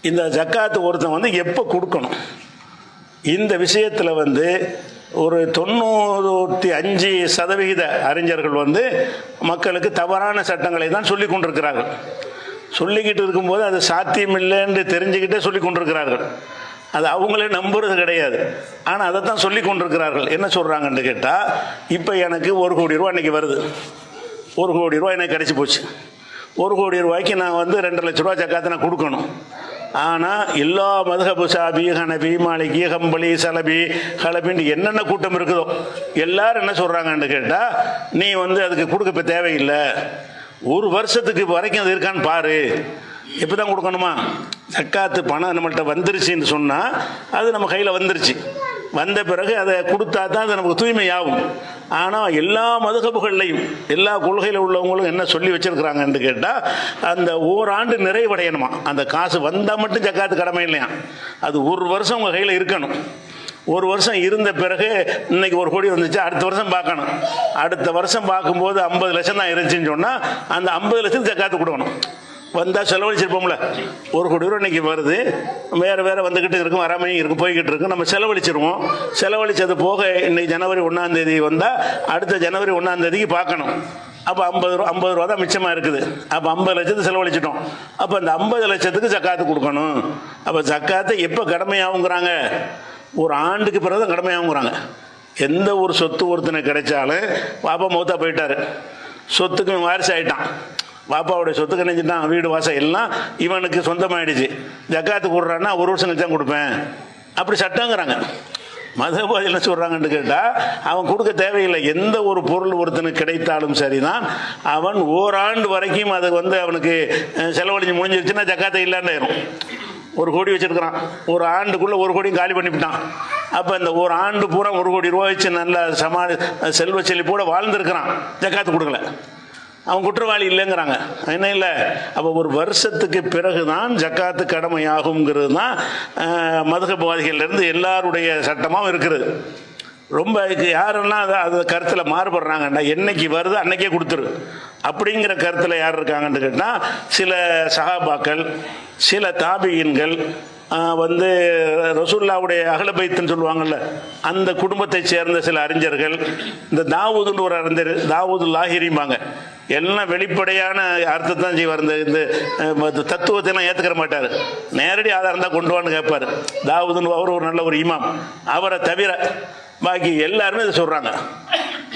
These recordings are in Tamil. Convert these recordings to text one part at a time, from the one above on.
இந்த ஜக்காத்து ஒருத்தன் வந்து எப்போ கொடுக்கணும், இந்த விஷயத்தில் வந்து ஒரு 95% அறிஞர்கள் வந்து மக்களுக்கு தவறான சட்டங்களை தான் சொல்லி கொண்டிருக்கிறார்கள். சொல்லிக்கிட்டு இருக்கும்போது அது சாத்தியமில்லைன்னு தெரிஞ்சுக்கிட்டே சொல்லி கொண்டிருக்கிறார்கள். அது அவங்களே நம்புறது கிடையாது. ஆனால் அதை தான் சொல்லி கொண்டிருக்கிறார்கள். என்ன சொல்கிறாங்கன்னு கேட்டால், இப்போ எனக்கு 1 கோடி ரூபா இன்றைக்கி வருது, 1 கோடி ரூபா எனக்கு கிடச்சி போச்சு. 1 கோடி ரூபாய்க்கு நான் வந்து 2 லட்ச ரூபா ஜக்காத்தை நான் கொடுக்கணும். ஆனால் எல்லா மதுஹபு ஷாபி, ஹனபி, மாலிகி, ஹம்பலி, சலபி, ஹலபின்னு என்னென்ன கூட்டம் இருக்குதோ எல்லாரும் என்ன சொல்கிறாங்கன்னு கேட்டால், நீ வந்து அதுக்கு கொடுக்க இப்போ தேவையில்லை, 1 வருஷத்துக்கு வரைக்கும் அது இருக்கான்னு பாரு, இப்போ தான் கொடுக்கணுமா. ஜக்காத்து பணம் நம்மள்கிட்ட வந்துருச்சுன்னு சொன்னால் அது நம்ம கையில் வந்துருச்சு, வந்த பிறகு அதை கொடுத்தா தான் அது நமக்கு தூய்மையாகும். ஆனால் எல்லா மதுஹபுகள்லையும் எல்லா கொள்கையில் உள்ளவங்களும் என்ன சொல்லி வச்சுருக்கிறாங்கன்னு கேட்டால், அந்த ஓராண்டு நிறைவடையணுமா, அந்த காசு வந்தால் மட்டும் ஜக்காத்து கடமை இல்லையா, அது 1 வருஷம் உங்கள் கையில் இருக்கணும். 1 வருஷம் இருந்த பிறகு இன்னைக்கு 1 கோடி வந்துச்சு, அடுத்த வருஷம் பார்க்கணும். அடுத்த வருஷம் பார்க்கும்போது 50 லட்சம் தான் இருந்துச்சுன்னு சொன்னால் அந்த 50 லட்சத்துக்கு ஜக்காத்து கொடுக்கணும். வந்தால் செலவழிச்சிருப்போம்ல, 1 கோடி ரூபா இன்றைக்கி வருது, வேறு வந்துக்கிட்டு இருக்கும், வராமையும் இருக்கும், போய்கிட்டு இருக்கும், நம்ம செலவழிச்சிருவோம். செலவழித்தது போக இன்னைக்கு ஜனவரி 1ஆம் தேதி வந்தால் அடுத்த ஜனவரி 1ஆம் தேதிக்கு பார்க்கணும். அப்போ 50 ரூபா தான் மிச்சமாக இருக்குது. அப்போ 50 லட்சத்துக்கு செலவழிச்சிட்டோம். அப்போ அந்த 50 லட்சத்துக்கு ஜக்காத்து கொடுக்கணும். அப்போ ஜக்காத்தை எப்போ கடமையாகுங்கிறாங்க, 1 ஆண்டுக்கு பிறகு தான் கடமையாகுங்கிறாங்க. எந்த ஒரு சொத்து ஒருத்தனுக்கு கிடைச்சாலும், பாப்பா மௌத்தா போயிட்டார், சொத்துக்கு வாரிசு ஆகிட்டான், பாப்பாவுடைய சொத்துக்கு நினைச்சிட்டான், வீடு வாசல் எல்லாம் இவனுக்கு சொந்தமாயிடுச்சு, ஜக்காத்து கொடுறான்னா 1 வருஷம் கழிச்சு தான் கொடுப்பேன், அப்படி சட்டங்கிறாங்க. மதவாதி என்ன சொல்கிறாங்கன்னு கேட்டால், அவன் கொடுக்க தேவையில்லை. எந்த ஒரு பொருள் ஒருத்தனுக்கு கிடைத்தாலும் சரிதான், அவன் ஓராண்டு வரைக்கும் அது வந்து அவனுக்கு செலவழிஞ்சு முடிஞ்சிருச்சுன்னா ஜக்காத்தை இல்லாண்டாயிரும். 1 கோடி வச்சுருக்கிறான், 1 ஆண்டுக்குள்ளே 1 கோடியும் காலி பண்ணிவிட்டான். அப்போ இந்த 1 ஆண்டு பூரா 1 கோடி ரூபா வச்சு நல்ல செல்வ செழிப்போட வாழ்ந்துருக்கிறான், ஜக்காத்து கொடுக்கல, அவன் குற்றவாளி இல்லைங்கிறாங்க. என்ன இல்லை, அப்போ 1 வருஷத்துக்கு பிறகு தான் ஜக்காத்து கடமையாகுங்கிறது தான் மதுஹப்வாதிகள்லேருந்து எல்லாருடைய சட்டமாகவும் இருக்கிறது. ரொம்ப யாரெல்லாம் அது கருத்தில் மாறுபடுறாங்கன்னா, என்னைக்கு வருது அன்னைக்கே கொடுத்துரு அப்படிங்கிற கருத்தில் யார் இருக்காங்கன்னு கேட்டால், சில சஹாபாக்கள், சில தாபியின்கள், வந்து ரசூலுல்லாஹ்வுடைய அஹ்ல பைத்துன்னு சொல்லுவாங்கள்ல, அந்த குடும்பத்தை சேர்ந்த சில அறிஞர்கள், இந்த தாவூதுன்னு ஒரு அறிஞர், தாவூது லாஹிரிம்பாங்க, எல்லாம் வெளிப்படையான அர்த்தத்தை தான் செய்வார். இந்த தத்துவத்தைலாம் ஏற்றுக்கிற மாட்டார், நேரடி ஆதாரம் தான் கொண்டு வான்னு கேட்பார். தாவூதுன்னு அவர் ஒரு நல்ல ஒரு இமாம், அவரை தவிர பாக்கி எல்லாருமே இதை சொல்கிறாங்க.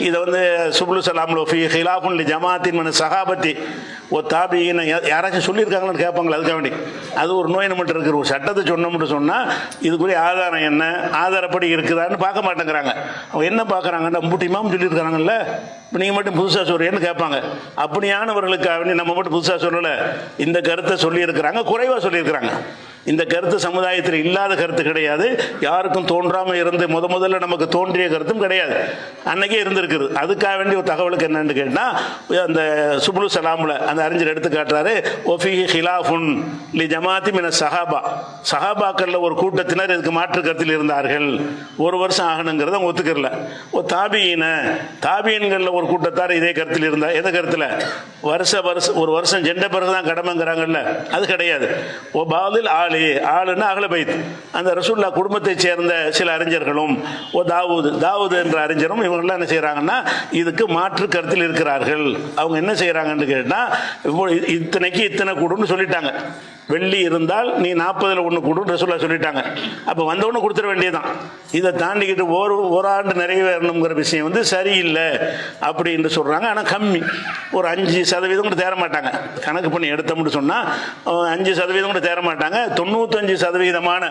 இதை வந்து சுப்லு சலாம்ல ஃபி ஹிலாஃபுன் லி ஜமாத்தின் மன சஹாபத்தி ஓ தாபின்னு யாராச்சும் சொல்லியிருக்காங்களான்னு கேட்பாங்களா, அதுக்காக வேண்டி. அது ஒரு நோய் நம்மகிட்ட இருக்கிற ஒரு சட்டத்தை சொன்னோம்னு சொன்னால் இதுக்குரிய ஆதாரம் என்ன, ஆதாரப்படி இருக்குதான்னு பார்க்க மாட்டேங்கிறாங்க. அவங்க என்ன பார்க்குறாங்கன்னா, முட்டிமாவும் சொல்லியிருக்காங்கல்ல, இப்போ நீங்கள் மட்டும் புதுசாக சொல்கிறேன்னு கேட்பாங்க. அப்படியானவர்களுக்காக வேண்டி நம்ம மட்டும் புதுசாக சொல்லலை, இந்த கருத்தை சொல்லியிருக்கிறாங்க, குறைவாக சொல்லியிருக்கிறாங்க. இந்த கருத்து சமுதாயத்தில் இல்லாத கருத்து கிடையாது, யாருக்கும் தோன்றாமல் இருந்து முதல்ல நமக்கு தோன்றிய கருத்தும் கிடையாது, அன்னைக்கே இருந்திருக்குது. அதுக்காக வேண்டிய ஒரு தகவலுக்கு என்னன்னு கேட்டால், அந்த சுப்லு சலாமில் அந்த அறிஞர் எடுத்து காட்டுறாரு, ஒஃபி ஹிலாஃபுன் லி ஜமாத்தி மின சஹாபா, சஹாபாக்களில் ஒரு கூட்டத்தினர் இதுக்கு மாற்று கருத்தில் இருந்தார்கள், 1 வருஷம் ஆகணுங்கிறத அவங்க ஒத்துக்கிறல. ஓ தாபியன்களில் ஒரு கூட்டத்தார் இதே கருத்தில் இருந்தார். எந்த கருத்தில், வருஷம் 1 வருஷம் சென்ற பிறகு தான் கடமைங்கிறாங்கல்ல, அது கிடையாது. ஓ பாதில் ஆளுன்னா அஹ்ல பைத், அந்த ரசூலுல்லாஹ் குடும்பத்தை சேர்ந்த சில அறிஞர்களும், ஓ தாவூது என்ற அறிஞரும், இவங்கெல்லாம் என்ன செய்யறாங்கன்னா இதுக்கு மாற்று கருத்தில் இருக்கிறார்கள். அவங்க என்ன செய்யறாங்கன்னு கேட்டா, இத்தனைக்கு இத்தனை கூடுன்னு சொல்லிட்டாங்க, வெள்ளி இருந்தால் நீ 40ல் 1 கூடுன்னு ரசூலுல்லாஹ் சொல்லிட்டாங்க. அப்போ வந்தவொன்னு கொடுத்துட வேண்டியதான். இதை தாண்டிக்கிட்டு ஒரு ஆண்டு நிறைவேறணுங்கிற விஷயம் வந்து சரியில்லை அப்படின்னு சொல்றாங்க. ஆனால் கம்மி, ஒரு 5% கூட தேர மாட்டாங்க. கணக்கு பண்ணி எடுத்தோம்னு சொன்னால் 5% கூட தேர மாட்டாங்க. 95%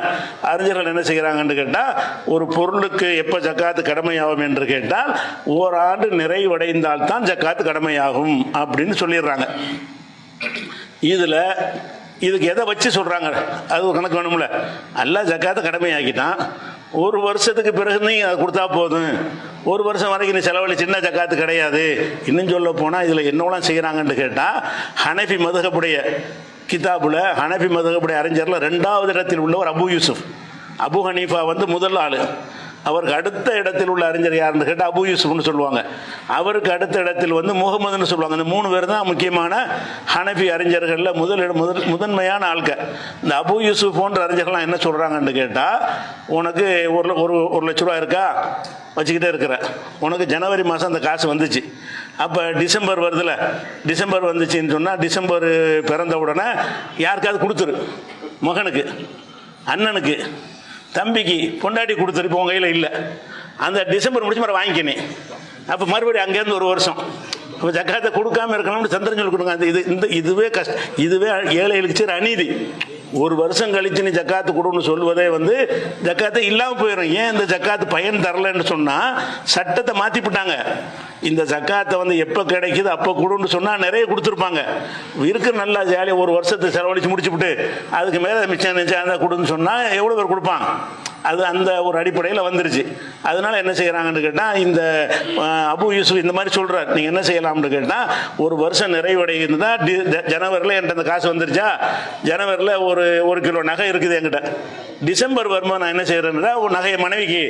அறிஞர்கள் என்ன செய்கிறாங்கன்னு கேட்டால், ஒரு பொருளுக்கு எப்போ ஜக்காத்து கடமையாகும் என்று கேட்டால், ஓராண்டு நிறைவடைந்தால் தான் ஜக்காத்து கடமையாகும் அப்படின்னு சொல்லிடுறாங்க. இதுக்கு எதை வச்சு சொல்கிறாங்க, அது ஒரு கணக்கு வேணும்ல. அல்லாஹ் ஜக்காத்தை கடமையாக்கிட்டான், 1 வருஷத்துக்கு பிறகு நீ அதை கொடுத்தா போதும், 1 வருஷம் வரைக்கும் நீ செலவழிச்சுன்னா ஜக்காத்து கிடையாது. இன்னும் சொல்ல போனால் இதில் என்னவெல்லாம் செய்கிறாங்கன்னு கேட்டால், ஹனஃபி மதுஹபுடைய கிதாபுல ஹனஃபி மதுஹபுடைய அறிஞரில் 2வது இடத்தில் உள்ளவர் அபு யூசுப். அபு ஹனீஃபா வந்து முதல் ஆள். அவருக்கு அடுத்த இடத்தில் உள்ள அறிஞர் யாருன்னு கேட்டால் அபு யூசுப்னு சொல்லுவாங்க. அவருக்கு அடுத்த இடத்தில் வந்து முகமதுன்னு சொல்லுவாங்க. இந்த 3 பேர் தான் முக்கியமான ஹனஃபி அறிஞர்களில் முதன்மையான ஆட்கள். இந்த அபு யூசுப் போன்ற அறிஞர்கள்லாம் என்ன சொல்கிறாங்கன்னு கேட்டால், உனக்கு ஒரு லட்ச ரூபா இருக்கா, வச்சுக்கிட்டே இருக்கிற, உனக்கு ஜனவரி மாதம் அந்த காசு வந்துச்சு, அப்போ டிசம்பர் வருதுல, டிசம்பர் வந்துச்சுன்னு சொன்னால் டிசம்பர் பிறந்த உடனே யாருக்காவது கொடுத்துரு, மகனுக்கு, அண்ணனுக்கு, தம்பிக்கு, பொண்டாட்டி கொடுத்துரு. இப்போ உங்கள் கையில் இல்லை, அந்த டிசம்பர் முடிச்சு மாதிரி வாங்கிக்கினேன். அப்போ மறுபடியும் அங்கேருந்து ஒரு வருஷம் இப்போ ஜக்காத்தை கொடுக்காம இருக்கணும்னு சந்திரன் சொல்லி கொடுங்க. அந்த இதுவே இதுவே ஏழைகளுக்கு சரி அநீதி. ஒரு வருஷம் கழித்து நீ ஜக்காத்து கொடுன்னு சொல்வதே வந்து ஜக்காத்தை இல்லாமல் போயிடும். ஏன் இந்த ஜக்காத்து பயன் தரலன்னு சொன்னால் சட்டத்தை மாற்றிவிட்டாங்க. இந்த ஜக்காத்தை வந்து எப்போ கிடைக்குது அப்போ கொடுன்னு சொன்னால் நிறைய கொடுத்துருப்பாங்க. இருக்கிற நல்லா ஜாலியாக ஒரு வருஷத்தை செலவழித்து முடிச்சுவிட்டு அதுக்கு மேலே மிச்சம் நிச்சயம் கொடுன்னு சொன்னால் எவ்வளோ பேர் கொடுப்பான்? அது அந்த ஒரு அடிப்படையில் வந்துருச்சு. அதனால என்ன செய்கிறாங்கன்னு கேட்டால், இந்த அபு யூசுப் இந்த மாதிரி சொல்கிறார். நீங்கள் என்ன செய்யலாம்னு கேட்டால், ஒரு வருஷம் நிறைவடைந்தா ஜனவரியில் என்கிட்ட அந்த காசு வந்துருச்சா, ஜனவரியில் ஒரு கிலோ நகை இருக்குது என்கிட்ட, டிசம்பர் வரும்போது நான் என்ன செய்கிறேன்னா ஒரு நகையை மனைவிக்கு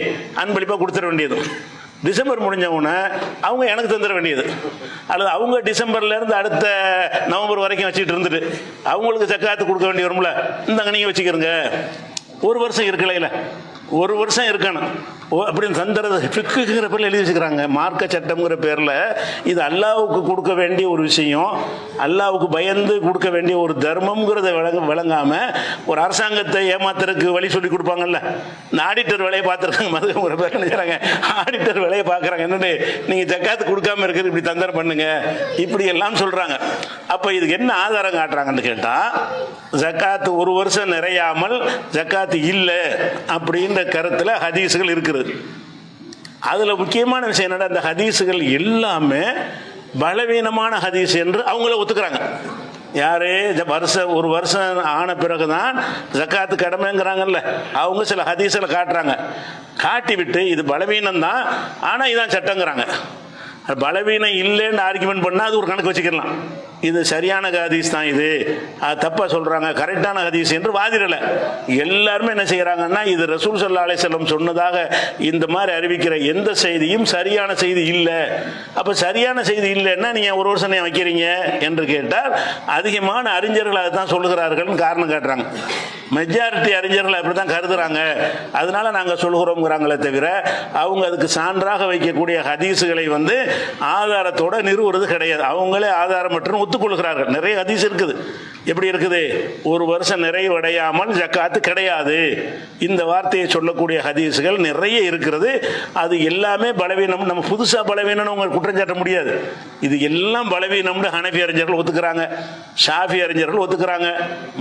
அன்பளிப்பாக கொடுத்துட வேண்டியது. டிசம்பர் முடிஞ்சவுடனே அவங்க எனக்கு தந்துட வேண்டியது. அல்லது அவங்க டிசம்பர்லேருந்து அடுத்த நவம்பர் வரைக்கும் வச்சுக்கிட்டு இருந்துட்டு அவங்களுக்கு ஜக்காத்து கொடுக்க வேண்டிய வரும்ல, இந்தாங்க நீங்கள் வச்சுக்கிறங்க. ஒரு வருஷம் இருக்கலையில், ஒரு வருஷம் இருக்கணும் அப்படின்னு தந்துறது ஃபிக்குங்கிற பேரில் எழுதி வச்சுக்கிறாங்க. மார்க்க சட்டம்ங்கிற பேரில் இது அல்லாவுக்கு கொடுக்க வேண்டிய ஒரு விஷயம், அல்லாவுக்கு பயந்து கொடுக்க வேண்டிய ஒரு தர்மம்ங்கிறத விளங்காமல் ஒரு அரசாங்கத்தை ஏமாத்துறதுக்கு வழி சொல்லி கொடுப்பாங்கல்ல. இந்த ஆடிட்டர் வேலையை பார்த்துருக்காங்க, மதுங்கிற பேர் நினைக்கிறாங்க, ஆடிட்டர் வேலையை பார்க்குறாங்க. என்னென்னு நீங்கள் ஜக்காத்து கொடுக்காம இருக்கிறது இப்படி தந்தரம் பண்ணுங்க இப்படி எல்லாம் சொல்கிறாங்க. அப்போ இதுக்கு என்ன ஆதாரம் காட்டுறாங்கன்னு கேட்டால், ஜக்காத்து ஒரு வருஷம் நிறையாமல் ஜக்காத்து இல்லை அப்படின்ற கருத்தில் ஹதீஸுகள் இருக்குது. அதுல முக்கியமான விஷயம் என்னடா, அந்த ஹதீஸுகள் எல்லாமே பலவீனமான ஹதீஸ் என்று அவங்கள ஒத்துக்கிறாங்க. யாரு ஒரு வருஷம் ஆன பிறகுதான் ஜக்காத்து கடமைங்கிறாங்கல்ல, அவங்க சில ஹதீஸில் காட்டுறாங்க. காட்டி விட்டு இது பலவீனம் தான், ஆனால் இதான் சட்டங்கிறாங்க. பலவீனம் இல்லைன்னு ஆர்குமெண்ட் பண்ணால் அது ஒரு கணக்கு வச்சுக்கலாம். இது சரியான ஹதீஸ் தான், இது தப்பா சொல்றாங்க, கரெக்டான ஹதீஸ் என்று வாதிடலை. எல்லாருமே என்ன செய்யறாங்கன்னா, இது ரசூல் ஸல்லல்லாஹு அலைஹி வஸல்லம் சொன்னதாக இந்த மாதிரி அறிவிக்கிற எந்த செய்தியும் சரியான செய்தி இல்லை. அப்ப சரியான செய்தி இல்லைன்னா நீங்க ஒரு வருஷம் வைக்கிறீங்க என்று கேட்டால், அதிகமான அறிஞர்கள் அதை தான் சொல்லுகிறார்கள் காரணம் காட்டுறாங்க. மெஜாரிட்டி அறிஞர்கள் அப்படித்தான் கருதுறாங்க, அதனால நாங்க சொல்லுகிறோம்ங்கிறாங்களே தவிர அவங்க அதுக்கு சான்றாக வைக்கக்கூடிய ஹதீஸுகளை வந்து ஆதாரத்தோட நிறுவுறது கிடையாது. அவங்களே ஆதாரமற்ற ஒத்துக்கொள்கிறார்கள். நிறைய ஹதீஸ் இருக்குது. எப்படி இருக்குது? ஒரு வருஷம் நிறைவடையாமல் ஜக்காத்து கிடையாது, இந்த வார்த்தையை சொல்லக்கூடிய ஹதீஸுகள் நிறைய இருக்கிறது. அது எல்லாமே பலவீனம். நம்ம புதுசா பலவீனம் உங்க குற்றம் சாட்ட முடியாது. இது எல்லாம் பலவீனம்னு ஹனஃபி அறிஞர்கள் ஒத்துக்கிறாங்க, ஷாஃபி அறிஞர்கள் ஒத்துக்கிறாங்க,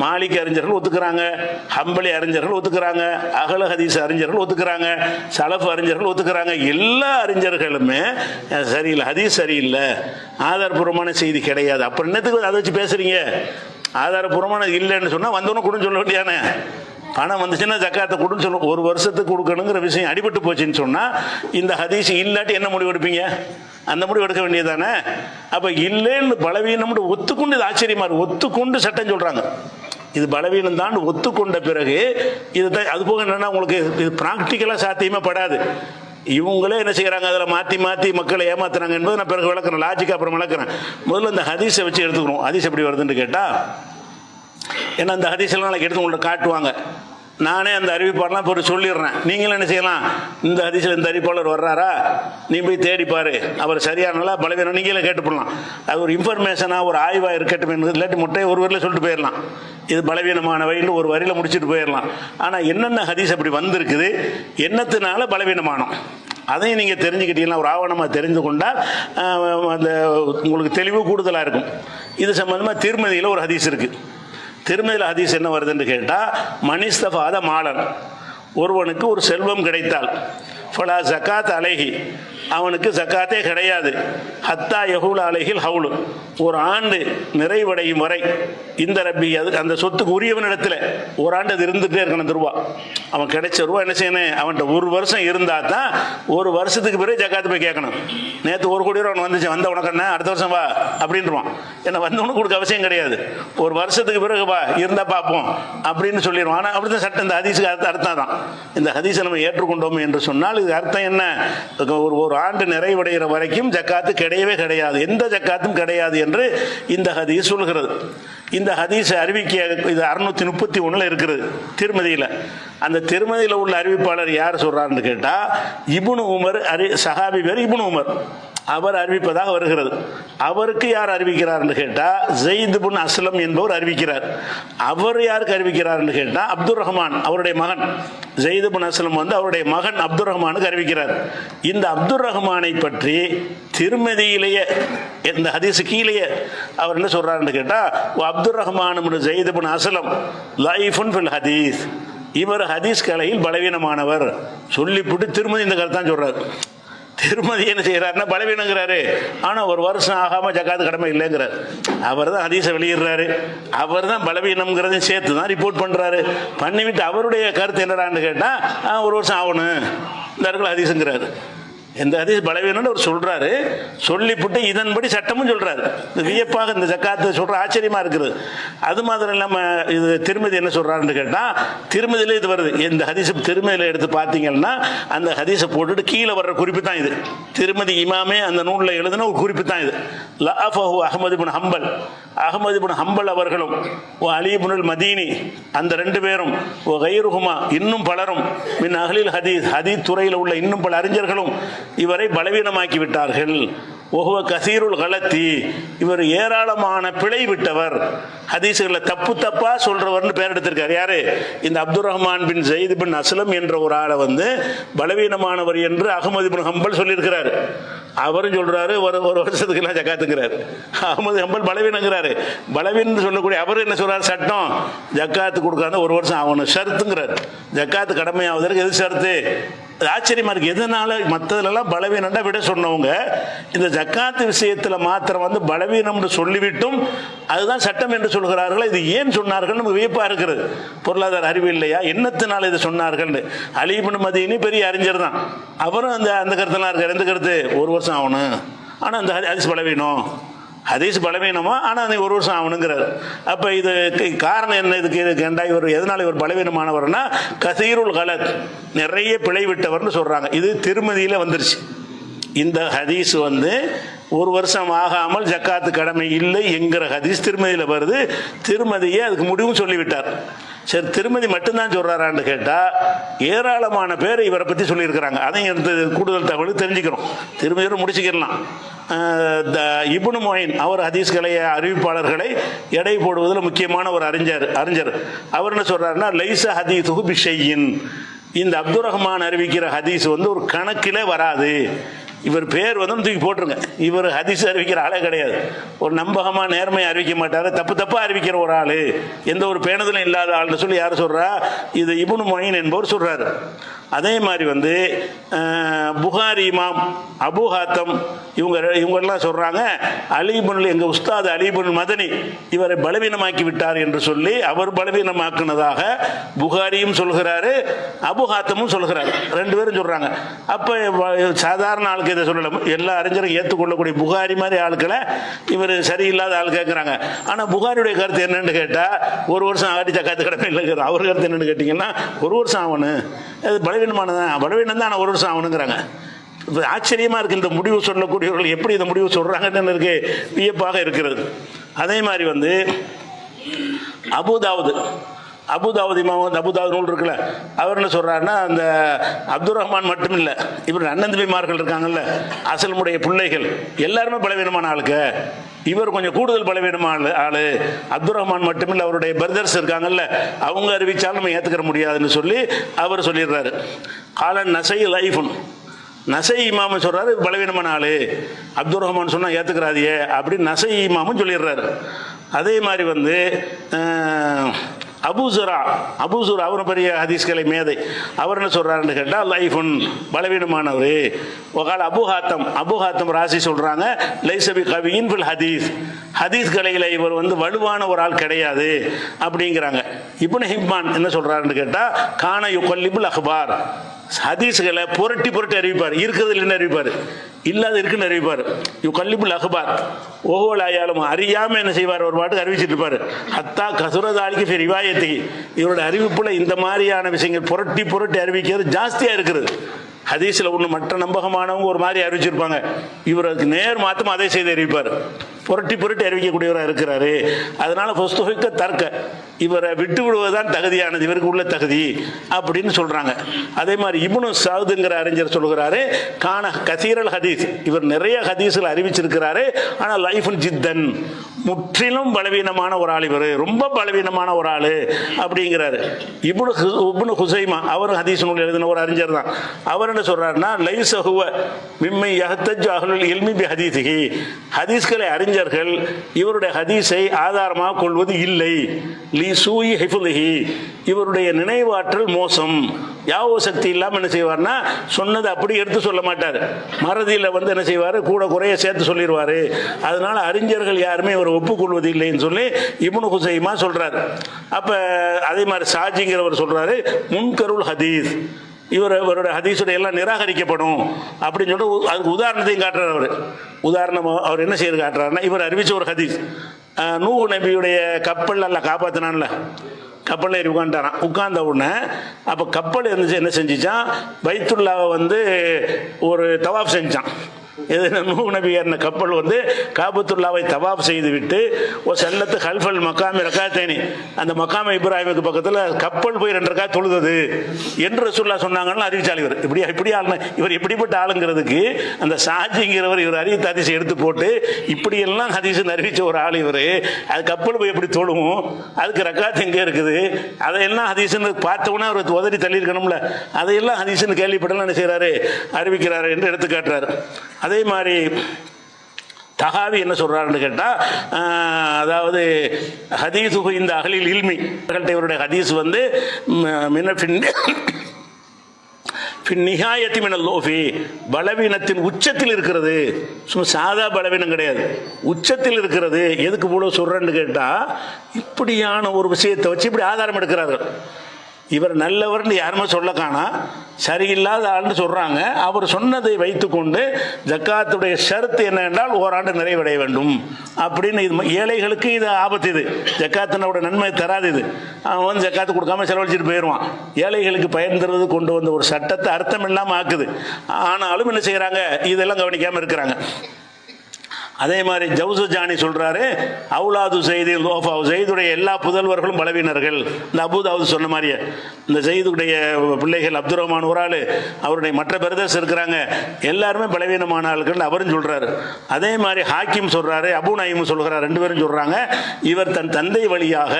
மாலிக் அறிஞர்கள் ஒத்துக்கிறாங்க, ஹம்பலி அறிஞர்கள் ஒத்துக்கிறாங்க, அகல ஹதீஸ் அறிஞர்கள் ஒத்துக்கிறாங்க, சலஃப் அறிஞர்கள் ஒத்துக்கிறாங்க. எல்லா அறிஞர்களுமே சரியில்லை, ஹதீஸ் சரியில்லை, ஆதாரபூர்வமான செய்தி கிடையாது. அப்புறம் என்னத்துக்கு அதை வச்சு பேசுறீங்க? ஆதாரபூர்வமான இல்லைன்னு சொன்னா வந்தவனும் கொடுன்னு சொல்ல வேண்டியானே. பணம் வந்துச்சுன்னா ஜக்காத்தை கொடுன்னு சொல்ல, ஒரு வருஷத்துக்கு கொடுக்கணுங்கிற விஷயம் அடிபட்டு போச்சுன்னு சொன்னா இந்த ஹதீஸ் இல்லாட்டி என்ன முடிவு எடுப்பீங்க? அந்த முடிவு எடுக்க வேண்டியதானே. அப்ப இல்லைன்னு பலவீனம்னு ஒத்துக்கொண்டு, இது ஆச்சரியமா இருக்கு, ஒத்துக்கொண்டு சட்டம் சொல்றாங்க. இது பலவீனம் தான் ஒத்துக்கொண்ட பிறகு இது அது போக என்னன்னா, உங்களுக்கு இது பிராக்டிக்கலா சாத்தியமே படாது. இவங்களே என்ன செய்யறாங்க, அதில் மாற்றி மாற்றி மக்களை ஏமாத்துறாங்க என்பது நான் பிறகு விளக்குறேன், லாஜிக் அப்புறம் விளக்குறேன். முதல்ல இந்த ஹதீஸை வச்சு எடுத்துக்கணும். ஹதீஸ் எப்படி வருதுன்னு கேட்டால், ஏன்னா அந்த ஹதீஸெல்லாம் நாளைக்கு எடுத்து உங்கள்ட்ட காட்டுவாங்க. நானே அந்த அறிவிப்பாளர்லாம் இப்போ சொல்லிடுறேன். நீங்களும் என்ன செய்யலாம், இந்த ஹதீஸில் இந்த அறிவிப்பாளர் வர்றாரா, நீ போய் தேடிப்பாரு, அவர் சரியானலா பலவீனம் நீங்களே கேட்டுப்படலாம். அது ஒரு இன்ஃபர்மேஷனாக ஒரு ஆய்வாக இருக்கட்டும் என்பது. இல்லாட்டி முட்டையை ஒரு வரையில் சொல்லிட்டு போயிடலாம், இது பலவீனமானவைன்னு ஒரு வரியில் முடிச்சுட்டு போயிடலாம். ஆனால் என்னென்ன ஹதீஸ் அப்படி வந்திருக்குது, என்னத்தினால பலவீனமானோம், அதையும் நீங்கள் தெரிஞ்சுக்கிட்டீங்கன்னா, ஒரு ஆவணமாக தெரிந்து கொண்டால் அந்த உங்களுக்கு தெளிவு கூடுதலாக இருக்கும். இது சம்பந்தமாக திருமதியில் ஒரு ஹதீஸ் இருக்குது. திருமதியில் ஹதீஸ் என்ன வருதுன்னு கேட்டால், மனிஸ்தஃபாத மாலன், ஒருவனுக்கு ஒரு செல்வம் கிடைத்தால், ஃபலா ஜக்காத் அலைஹி, அவனுக்கு ஜக்காத்தே கிடையாது. ஹத்தா யஹூல் அலைஹில் ஹவுலு, ஒரு ஆண்டு நிறைவடையும் வரை இந்த ரப்பி, அது அந்த சொத்துக்கு உரியவனிடத்தில் ஒரு ஆண்டு அது இருந்துகிட்டே இருக்கணும். அந்த ரூபா அவன் கிடைச்ச ரூபா என்ன செய்யணும், அவன்கிட்ட ஒரு வருஷம் இருந்தால் தான் ஒரு வருஷத்துக்கு பிறகு ஜக்காத்து போய் கேட்கணும். நேற்று 1 கோடி ரூபா அவன் வந்துச்சு, வந்த உனக்கு என்ன அடுத்த வருஷம் வா அப்படின்றான். ஏன்னா வந்தவனுக்கு கொடுக்க அவசியம் கிடையாது, ஒரு வருஷத்துக்கு பிறகு வா இருந்தால் பார்ப்போம் அப்படின்னு சொல்லிடுவான். ஆனால் அப்படி தான் சட்டம். இந்த ஹதீஸுக்கு அர்த்தம் தான். இந்த ஹதீஸை நம்ம ஏற்றுக்கொண்டோம் என்று சொன்னால் இது அர்த்தம் என்ன, ஒரு ஆண்டு நிறைவடைகிற வரைக்கும் ஜக்காத்து கிடையவே கிடையாது, எந்த ஜக்காத்தும் கிடையாது என்று இந்த ஹதீஸ் சொல்கிறது. இந்த ஹதீஸ் அறிவிக்க இது 631 இருக்கிறது திருமதியில். அந்த திருமதியில் உள்ள அறிவிப்பாளர் யார் சொல்றாருன்னு கேட்டால், இப்னு உமர், சஹாபி பேர் இப்னு உமர், அவர் அறிவிப்பதாக வருகிறது. அவருக்கு யார் அறிவிக்கிறார் என்று கேட்டால் ஸைத் பின் அஸ்லம் என்பவர் அறிவிக்கிறார். அவர் யாருக்கு அறிவிக்கிறார் என்று கேட்டால் அப்துல் ரஹ்மான், அவருடைய மகன். ஸைத் பின் அஸ்லம் வந்து அவருடைய மகன் அப்துல் ரஹ்மானுக்கு அறிவிக்கிறார். இந்த அப்துல் ரஹ்மானை பற்றி திருமதியிலேயே இந்த ஹதீஸ் கீழேயே அவர் என்ன சொல்றாருன்னு கேட்டால், அப்துல் ரஹ்மான் ஸைத் பின் அஸ்லம் லைஃபுன் ஃபில் ஹதீஸ், இவர் ஹதீஸ் கலையில் பலவீனமானவர் சொல்லிவிட்டு திருமதி இந்த கருத்தான் சொல்றாரு. திருமதி என்ன செய்யறாருன்னா பலவீனங்கிறாரு, ஆனால் ஒரு வருஷம் ஆகாம ஜக்காத்து கடமை இல்லைங்கிறார். அவர் தான் ஹதீஸை வெளியிடுறாரு, அவர் தான் பலவீனம்ங்கிறதையும் சேர்த்து தான் ரிப்போர்ட் பண்றாரு. பண்ணிவிட்டு அவருடைய கருத்து என்னடான்னு கேட்டால் ஒரு வருஷம் ஆகணும் இந்த இடத்துல ஹதீஸுங்கிறாரு. எந்த ஹதீஸ் பலவீனம்னு அவர் சொல்றாரு, சொல்லிவிட்டு இதன்படி சட்டமும் சொல்றாரு. வியப்பாக இந்த ஜக்காத்து சொல்ற ஆச்சரியமா இருக்குது. அது மாதிரி இல்லாமல் இது திருமதி என்ன சொல்றாருன்னு கேட்டால், திருமதியில இது வருது. இந்த ஹதீஸ் திருமதியில எடுத்து பார்த்தீங்கன்னா அந்த ஹதீஸை போட்டுட்டு கீழே வர்ற குறிப்பு தான் இது. திருமதி இமாமே அந்த நூலில் எழுதின ஒரு குறிப்பு தான் இது. லஅஃபஹு அஹ்மது பின் ஹம்பல், அஹ்மது பின் ஹம்பல் அவர்களும் அலி இப்னுல் மதீனி, அந்த 2 பேரும் கைருஹுமா, இன்னும் பலரும் மின் அஹ்லில் ஹதீஸ், ஹதீஸ் துறையில் உள்ள இன்னும் பல அறிஞர்களும் இவரை பலவீனமாக்கி விட்டார்கள். ஒஹுவ கசீருல் கலத்தி, இவர் ஏராளமான பிழை விட்டவர், ஹதீஸுகளை தப்பு தப்பா சொல்றவர்னு பேர் எடுத்திருக்காரு. யாரு, இந்த அப்துல் ரஹ்மான் பின் ஸைத் பின் அஸ்லம் என்ற ஒரு ஆளை வந்து பலவீனமானவர் என்று அஹ்மது பின் ஹம்பல் சொல்லியிருக்கிறாரு. அவரும் சொல்றாரு ஒரு வருஷத்துக்கு எல்லாம் ஜக்காத்துங்கிறாரு. அஹ்மது ஹம்பல் பலவீனங்கிறாரு. பலவீனம் சொல்லக்கூடிய அவர் என்ன சொல்றாரு, சட்டம் ஜக்காத்து கொடுக்காத ஒரு வருஷம் ஆகணும் ஷர்த்துங்கிறார். ஜக்காத்து கடமையாவதற்கு எது ஷர்த்து? ஆச்சரியமா இருக்கு. எதனால மற்றதுலாம் பலவீனம்னா விட சொன்னவங்க இந்த ஜக்காத்து விஷயத்தில் மாத்திரம் வந்து பலவீனம்னு சொல்லிவிட்டும் அதுதான் சட்டம் என்று சொல்கிறார்கள். இது ஏன் சொன்னார்கள் நமக்கு வியப்பா இருக்கிறது. பொருளாதார அறிவு இல்லையா, என்னத்தினால இதை சொன்னார்கள்? அலி இப்னு மதீனி பெரிய அறிஞர் தான், அவரும் அந்த கருத்தெல்லாம் இருக்கார். எந்த கருத்து? ஒரு வருஷம் ஆகணும், ஆனால் அந்த ஹதீஸ் பலவீனம், ஹதீஸ் பலவீனமா, ஆனால் அது ஒரு வருஷம் ஆகணுங்கிறார். அப்போ இது காரணம் என்ன? இதுக்கு கேண்டா இவர் எதனால் இவர் பலவீனமானவர்னா கசீருல் கலத், நிறைய பிழை விட்டவர்னு சொல்கிறாங்க. இது திருமதியில் வந்துருச்சு. இந்த ஹதீஸ் வந்து ஒரு வருஷம் ஆகாமல் ஜக்காத்து கடமை இல்லை என்கிற ஹதீஸ் திருமதியில் வருது. திருமதியை அதுக்கு முடிவும் சொல்லிவிட்டார். சரி, திருமதி மட்டும்தான் சொல்றாரான்னு கேட்டால் ஏராளமான பேர் இவரை பற்றி சொல்லியிருக்கிறாங்க. அதையும் எடுத்து கூடுதல் தகவல் தெரிஞ்சுக்கிறோம். திருமதியோடு முடிச்சுக்கிடலாம். இப்னு மொயின் அவர் ஹதீஸ் கலைய அறிவிப்பாளர்களை எடை போடுவதில் முக்கியமான ஒரு அறிஞர். அவர் என்ன சொல்றாருன்னா, லைஸ ஹதீஸுஹு பிஷையின், இந்த அப்துல் ரஹ்மான் அறிவிக்கிற ஹதீஸ் வந்து ஒரு கணக்கிலே வராது. இவர் பேர் வந்து தூக்கி போட்டுருங்க, இவர் ஹதீஸ் அறிவிக்கிற ஆளே கிடையாது. ஒரு நம்பகமா நேர்மையை அறிவிக்க மாட்டாரு, தப்பா அறிவிக்கிற ஒரு ஆளு, எந்த ஒரு பேணுதலும் இல்லாத ஆள்னு சொல்லி யார் சொல்றா? இது இப்னு மொயின் என்பவர் சொல்றாரு. அதே மாதிரி வந்து புகாரி இமாம், அபு ஹாத்தம், இவங்கெல்லாம் சொல்றாங்க அலி இப்னு, எங்க உஸ்தாத் அலி இப்னு மதனி இவரை பலவீனமாக்கி விட்டார் என்று சொல்லி அவர் பலவீனமாக்குனதாக புகாரியும் சொல்கிறாரு, அபு ஹாத்தமும் சொல்கிறார். 2 பேரும் சொல்றாங்க. அப்ப சாதாரண ஆளுக்கு இதை சொல்லலாம், எல்லா அறிஞரும் ஏற்றுக்கொள்ளக்கூடிய புகாரி மாதிரி ஆட்களை இவர் சரியில்லாத ஆள் கேட்குறாங்க. ஆனால் புகாரியுடைய கருத்து என்னன்னு கேட்டால் ஒரு வருஷம் ஆடி ஜக்காத்து கடமை இல்லைங்கிற. அவர் கருத்து என்னன்னு கேட்டிங்கன்னா ஒரு வருஷம் ஆகணும், அது பலவீனமானதான், பலவீனம் தான், ஆனால் ஒரு வருஷம் ஆகணுங்கிறாங்க. ஆச்சரியமா இருக்கு இந்த முடிவு சொல்லக்கூடியவர்கள் எப்படி இந்த முடிவு சொல்றாங்கன்னு இருக்கு, வியப்பாக இருக்கிறது. அதே மாதிரி வந்து அபுதாவுத் இமாம் அபுதாவுத் நூல் இருக்குல்ல, அவர் என்ன சொல்றாருன்னா, அந்த அப்துல் ரஹ்மான் மட்டும் இல்லை, இவர் அண்ணன் தம்பிமார்கள் இருக்காங்கல்ல, அசல்முடைய பிள்ளைகள் எல்லாருமே பலவீனமான ஆளுக்கு, இவர் கொஞ்சம் கூடுதல் பலவீனமான ஆளு. அப்துல் ரஹ்மான் மட்டும் இல்லை, அவருடைய பிரதர்ஸ் இருக்காங்கல்ல, அவங்க அறிவிச்சாலும் நம்ம ஏற்றுக்கிற முடியாதுன்னு சொல்லி அவர் சொல்லிடுறாரு. காலன் நசை லைஃபுன், நசை இமாமன் சொல்றாரு பலவீனமான ஆளு, அப்துல் ரஹ்மான் சொன்னா ஏத்துக்கிறாதியே அப்படின்னு நசை இமாமும் சொல்லிடுறாரு. அதே மாதிரி வந்து அபூசுரா அவர் பெரிய ஹதீஸ்களை மேதை. அவர் என்ன சொல்றாருன்னு கேட்டால் லைஃபுன் பலவீனமானவர். ஒகால் அபுஹாத்தம் ராசி சொல்றாங்க லைசபி கவியின் ஃபில் ஹதீஸ் கலையில் இவர் வந்து வலுவான ஒரு ஆள் கிடையாது அப்படிங்கிறாங்க. இப்னு ஹிப்பான் என்ன சொல்றாருன்னு கேட்டால் கான யுகல்லிபுல் அஹ்பார், ஹதீஸ்களை புரட்டி அறிவிப்பார். இருக்கிறது இல்லைன்னு அறிவிப்பார், இல்லாத இருக்குன்னு அறிவிப்பார். யுகல்லிபுல் அஹ்பார் ஓஹோலாயாலும் அறியாமல் என்ன செய்வார், ஒரு பாட்டுக்கு அறிவிச்சிட்டு இருப்பார். ஹத்தா கசுரதாலிக்கு ரிவாயத்தை இவருடைய அறிவிப்புல இந்த மாதிரியான விஷயங்கள் புரட்டி அறிவிக்கிறது ஜாஸ்தியாக இருக்கிறது. ஹதீஸில் ஒன்று மற்ற நம்பகமானவங்க ஒரு மாதிரி அறிவிச்சிருப்பாங்க, இவருக்கு நேர் மாத்தம் அதை செய்து அறிவிப்பார். புரட்டி அறிவிக்கக்கூடியவராக இருக்கிறாரு. அதனால ஃபஸ்துஹிக்க தர்க்க, இவரை விட்டு விடுவதுதான் தகுதியானது, இவருக்கு உள்ள தகுதி அப்படின்னு சொல்றாங்க. அதே மாதிரி இப்னு சவுதுங்கிற அறிஞர் சொல்கிறாரு கான கசீரல் ஹதீஸ், இவர் நிறைய ஹதீஸ்கள் அறிவிச்சிருக்கிறாரு. ஆனால் லைஃபுல் ஜித்தன், முற்றிலும் பலவீனமான ஒரு ஆள், இவர் ரொம்ப பலவீனமான ஒரு ஆள் அப்படிங்கிறாரு. இப்னு ஹுசைமா அவர் ஹதீஸ் நூல் எழுதின ஒரு அறிஞர் தான். அவர் என்ன சொல்றாருன்னா லைஸ ஹுவ மிம்மை யஹ்தஜ் அஹ்லுல் இல்மி பி ஹதீஸிஹி, ஹதீஸ்களை அறிஞர்கள் இவருடைய ஹதீஸை ஆதாரமாக கொள்வது இல்லை. லி சூயி ஹிஃபுலிஹி, இவருடைய நினைவாற்றல் மோசம், யாவோ சக்தி இல்லாமல் என்ன செய்வார்னா சொன்னதை அப்படி எடுத்து சொல்ல மாட்டார், மறதியில் வந்து என்ன செய்வார், கூட குறைய சேர்த்து சொல்லிடுவார். அதனால அறிஞர்கள் யாருமே இவர் ஒப்புக்கொள்வது இல்லைன்னு சொல்லி இப்னு ஹுசைமா சொல்றாரு. அப்ப அதே மாதிரி சாஜிங்கிறவர் சொல்றாரு முன்கருள் ஹதீஸ், இவருடைய ஹதீஸுடைய எல்லாம் நிராகரிக்கப்படும் அப்படின்னு சொல்லிட்டு அதுக்கு உதாரணத்தையும் காட்டுறாரு. உதாரணம் அவர் என்ன செய்ய காட்டுறாருன்னா, இவர் அறிவிச்ச ஒரு ஹதீஸ், நூஹ் நபியுடைய கப்பல் எல்லாம் காப்பாற்றினான்ல, கப்பலில் ஏறி உட்காந்துட்டாரான். உட்கார்ந்த உடனே அப்போ கப்பல் இருந்துச்சு, என்ன செஞ்சிச்சான், பைத்துல்லாவை வந்து ஒரு தவாஃப் செஞ்சான். நூஹ் நபி ஏறின கப்பல் வந்து காபத்துல்லாவை தவாப் செய்து விட்டு ஒரு செல்லத்து ஹல்ஃபல் மக்காமி ரக்காத்தேனி, அந்த மக்காம இப்ராஹிமுக்கு பக்கத்தில் கப்பல் போய் 2 ரக்காத் தொழுதது என்று ரசூலுல்லாஹ் சொன்னாங்கன்னு அறிவிச்சாள். இப்படி ஆளுங்க, இவர் எப்படிப்பட்ட ஆளுங்கிறதுக்கு அந்த சாஜிங்கிறவர் இவர் அறிவித்த ஹதீஸை எடுத்து போட்டு இப்படியெல்லாம் ஹதீஸ்ன்னு அறிவிச்ச ஒரு ஆள் இவர். அது கப்பல் போய் எப்படி தொழுவும், அதுக்கு ரக்காத் எங்கே இருக்குது, அதையெல்லாம் ஹதீஸ்ன்னு பார்த்தவொன்னே அவர் உதறி தள்ளியிருக்கணும்ல, அதையெல்லாம் ஹதீஸ்ன்னு கேள்விப்பட்டலாம் என்ன செய்கிறாரு, அறிவிக்கிறாரு என்று எடுத்து காட்டுறாரு. அதே மாதிரி தகாவி என்ன சொல்றாருன்னு கேட்டா, அதாவது ஹதீஸுஹு இந்த அஹ்லில் இல்மி, இவருடைய ஹதீஸ் வந்து நிஹாயத்தி மினல் லோஃபி, பலவீனத்தின் உச்சத்தில் இருக்கிறது. சும்மா சாதா பலவீனம் கிடையாது, உச்சத்தில் இருக்கிறது. எதுக்கு இவ்வளவு சொல்றேன்னு கேட்டா, இப்படியான ஒரு விஷயத்தை வச்சு இப்படி ஆதாரம் எடுக்கிறார்கள். இவர் நல்லவர்னு யாருமே சொல்ல காணா, சரியில்லாத ஆள்னு சொல்றாங்க. அவர் சொன்னதை வைத்துக்கொண்டு ஜக்காத்துடைய ஷரத்து என்ன என்றால் ஓராண்டு நிறைவடைய வேண்டும் அப்படின்னு. இது ஏழைகளுக்கு இது ஆபத்து, இது ஜக்காத்தினோட நன்மை தராது. இது அவன் வந்து ஜக்காத்து கொடுக்காம செலவழிச்சிட்டு போயிடுவான். ஏழைகளுக்கு பயன் தருவது கொண்டு வந்த ஒரு சட்டத்தை அர்த்தம் இல்லாமல் ஆக்குது. ஆனாலும் என்ன செய்யறாங்க, இதெல்லாம் கவனிக்காம இருக்கிறாங்க. அதே மாதிரி ஜவுசுஜானி சொல்றாரு அவுலாது செய்தில் லோஃபா, ஜெயிதுடைய எல்லா புதல்வர்களும் பலவீனர்கள். இந்த அபூதாவுது சொன்ன மாதிரியே இந்த ஜெயிதுடைய பிள்ளைகள் அப்துல் ரஹ்மான் ஒரு ஆள், அவருடைய மற்ற பிரதர்ஸ் இருக்கிறாங்க, எல்லாருமே பலவீனமான ஆள்கள் அவரும் சொல்றாரு. அதே மாதிரி ஹாக்கிம் சொல்றாரு, அபு நயீம் சொல்கிறார், 2 பேரும் சொல்றாங்க இவர் தன் தந்தை வழியாக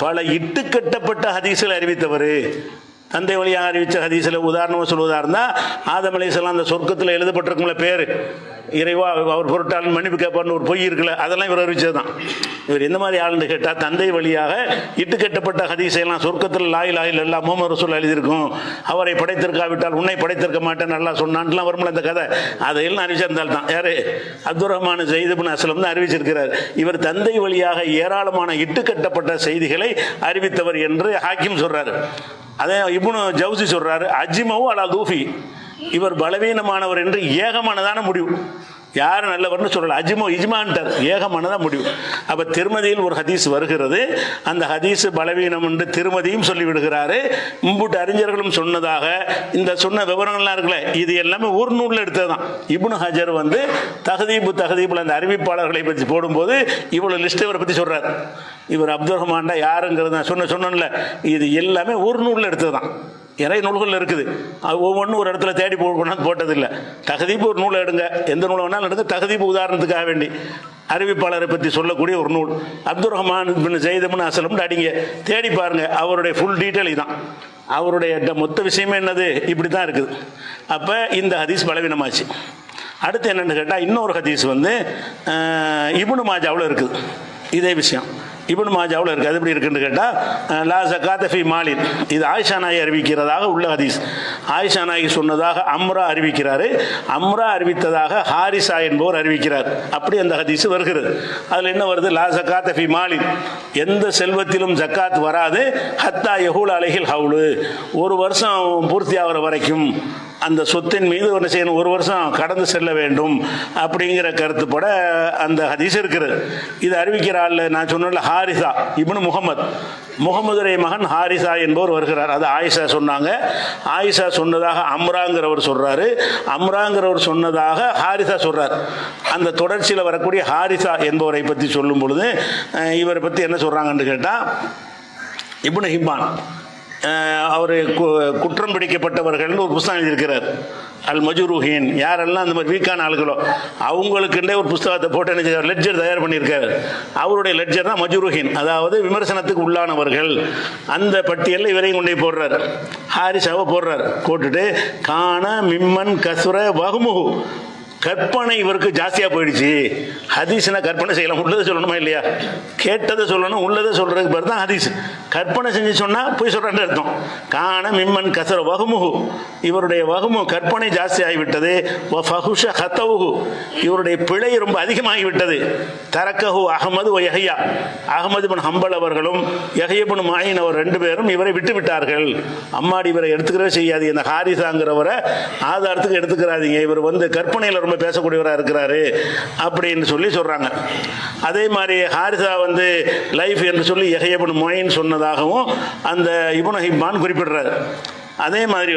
பல இட்டுக்கட்டப்பட்ட ஹதீஸ்களை அறிவித்தவர். தந்தை வழியாக அறிவித்த ஹதீஸில் உதாரணமாக சொல்வதாக இருந்தால் ஆதம் அலைஹிஸ்ஸலாம் அந்த சொர்க்கத்தில் எழுதப்பட்டிருக்கும்ல பேர், இறைவா அவர் பொருட்டால் மன்னிப்பு கேட்பார்னு ஒரு பொய் இருக்குல்ல, அதெல்லாம் இவர் அறிவிச்சது தான். இவர் எந்த மாதிரி ஆளுன்னு கேட்டால், தந்தை வழியாக இட்டு கட்டப்பட்ட ஹதீஸெல்லாம் சொர்க்கத்தில் லா இலாஹ இல்லல்லாஹ் முஹம்மது ரசூல் எழுதியிருக்கும், அவரை படைத்திருக்காவிட்டால் உன்னை படைத்திருக்க மாட்டேன்னு நல்லா சொன்னான்லாம் வரும்ல அந்த கதை, அதையெல்லாம் அறிவிச்சிருந்தால் தான் யாரு, அப்துல் ரஹ்மான் ஜெயித் இப்னு அஸ்லம் தான் அறிவிச்சிருக்கிறார். இவர் தந்தை வழியாக ஏராளமான இட்டுக்கட்டப்பட்ட செய்திகளை அறிவித்தவர் என்று ஹாக்கிம் சொல்றாரு. அதே இப்னு ஜவுசி சொல்றாரு அஜ்மவு அலா லூஃபி, இவர் பலவீனமானவர் என்று ஏகமானதான முடிவு, யார் நல்லவர்னு சொல்லல, அஜ்மோ இஜ்மான்டர் ஏகமானதான் முடிவு. அப்ப திருமதியில் ஒரு ஹதீஸ் வருகிறது, அந்த ஹதீஸ் பலவீனம் என்று திருமதியும் சொல்லிவிடுகிறாரு. முன்புட்டு அறிஞர்களும் சொன்னதாக இந்த சொன்ன விவரங்கள்லாம் இருக்குல்ல, இது எல்லாமே ஒரு நூலில் எடுத்ததுதான். இப்னு ஹஜர் வந்து தஹதீபுல் அந்த அறிவிப்பாளர்களை பற்றி போடும்போது இவ்வளவு லிஸ்ட் இவரை பற்றி சொல்றாரு. இவர் அப்துல் ரஹ்மான்டா யாருங்கிறது சொன்னல, இது எல்லாமே ஒரு நூலில் எடுத்ததுதான். நிறைய நூல்கள் இருக்குது, அது ஒவ்வொன்றும் ஒரு இடத்துல தேடி போட்டதில்லை. தஹதீப் ஒரு நூலை எடுங்க, எந்த நூலை வேணாலும் எடுங்க. தஹதீப் உதாரணத்துக்காக வேண்டி அறிவிப்பாளரை பற்றி சொல்லக்கூடிய ஒரு நூல், அப்துல் ரஹ்மான் பின் ஜெயித் இப்னு அஸ்லம் அடிங்க, தேடி பாருங்க, அவருடைய ஃபுல் டீட்டெயில் இதுதான். அவருடைய மொத்த விஷயமே என்னது, இப்படி தான் இருக்குது. அப்போ இந்த ஹதீஸ் பலவீனமாச்சு. அடுத்து என்னென்னு கேட்டால், இன்னொரு ஹதீஸ் வந்து இப்னு மாஜாவில் இருக்குது இதே விஷயம். இப்னு மாஜாவில் இருக்குது. அது எப்படி இருக்குன்னு கேட்டால், லா ஜகாத்த ஃபி மாலின், இது ஆயிஷா நாயகி அறிவிக்கிறதாக உள்ள ஹதீஸ். ஆயிஷா நாயகி சொன்னதாக அம்ரா அறிவிக்கிறாரு, அம்ரா அறிவித்ததாக ஹாரிசா என்பவர் அறிவிக்கிறார். அப்படி அந்த ஹதீஸ் வருகிறது. அதில் என்ன வருது? லா ஜகாத்த ஃபி மாலின், எந்த செல்வத்திலும் ஜக்காத் வராது. ஹத்தா யஹூல் அலைஹில் ஹவுலு, ஒரு வருஷம் பூர்த்தி ஆகிற வரைக்கும் அந்த சொத்தின் மீது என்ன செய்யணும், ஒரு வருஷம் கடந்து செல்ல வேண்டும் அப்படிங்கிற கருத்துப்பட அந்த ஹதீஸ் இருக்கிறது. இது அறிவிக்கிறாள். நான் சொன்ன ஹாரிசா இப்னு முகமதுடைய மகன் ஹாரிசா என்பவர் வருகிறார். அது ஆயிஷா சொன்னாங்க. ஆயிஷா சொன்னதாக அம்ராங்கிறவர் சொல்றாரு, அம்ராங்கிறவர் சொன்னதாக ஹாரிசா சொல்றார். அந்த தொடர்ச்சியில் வரக்கூடிய ஹாரிசா என்பவரை பற்றி சொல்லும் பொழுது இவரை பற்றி என்ன சொல்றாங்கன்னு கேட்டால், இப்னு ஹிப்பான் அவர் குற்றம் பிடிக்கப்பட்டவர்கள் ஒரு புஸ்தகம் எழுதியிருக்கிறார். அல் மஜ்ரூஹீன், யாரெல்லாம் அந்த மாதிரி வீக்கான ஆளுகளோ அவங்களுக்குண்டே ஒரு புஸ்தகத்தை போட்டு லெட்ஜர் தயார் பண்ணியிருக்காரு. அவருடைய லெட்ஜர் தான் மஜ்ரூஹீன், அதாவது விமர்சனத்துக்கு உள்ளானவர்கள். அந்த பட்டியலில் இவரையும் கொண்டே போடுறார், ஹாரிசாவை போடுறார். போட்டுட்டு கான மிம்மன் கசுர வகுமுகு, கற்பனை இவருக்கு ஜாஸ்தியாக போயிடுச்சு. ஹதீஸ்னா கற்பனை செய்யலாம், உள்ளதை சொல்லணுமா இல்லையா? கேட்டதை சொல்லணும், உள்ளதை சொல்றதுக்கு பேர் தான் ஹதீஸ். கற்பனை செஞ்சு சொன்னால் போய் சொல்கிறேன்னு அர்த்தம். காண மிம்மன் கசர வகுமுகு, இவருடைய வகுமு கற்பனை ஜாஸ்தி ஆகிவிட்டது. ஃபஹுஷ ஹத்தவுகு, இவருடைய பிழை ரொம்ப அதிகமாகிவிட்டது. தரக்கஹு அஹமது ஒ யஹ்யா, அஹமது பின் ஹம்பல் அவர்களும் யஹ்யா பின் மாயின் அவர் ரெண்டு பேரும் இவரை விட்டு விட்டார்கள். அம்மாடி இவரை எடுத்துக்கிறவே செய்யாது, இந்த ஹாரிசாங்கிறவரை ஆதாரத்துக்கு எடுத்துக்கிறாதீங்க, இவர் கற்பனையில் ரொம்ப பேசக்கூடியவராக இருக்கிறாரு அப்படின்னு சொல்லி சொல்றாங்க. அதே மாதிரி ஹாரிசா லைஃப் என்று சொல்லி யஹ்யா இப்னு முயின் சொன்னதாகவும் அந்த இப்னு ஹிப்பான் குறிப்பிடுறார். அதே மாதிரி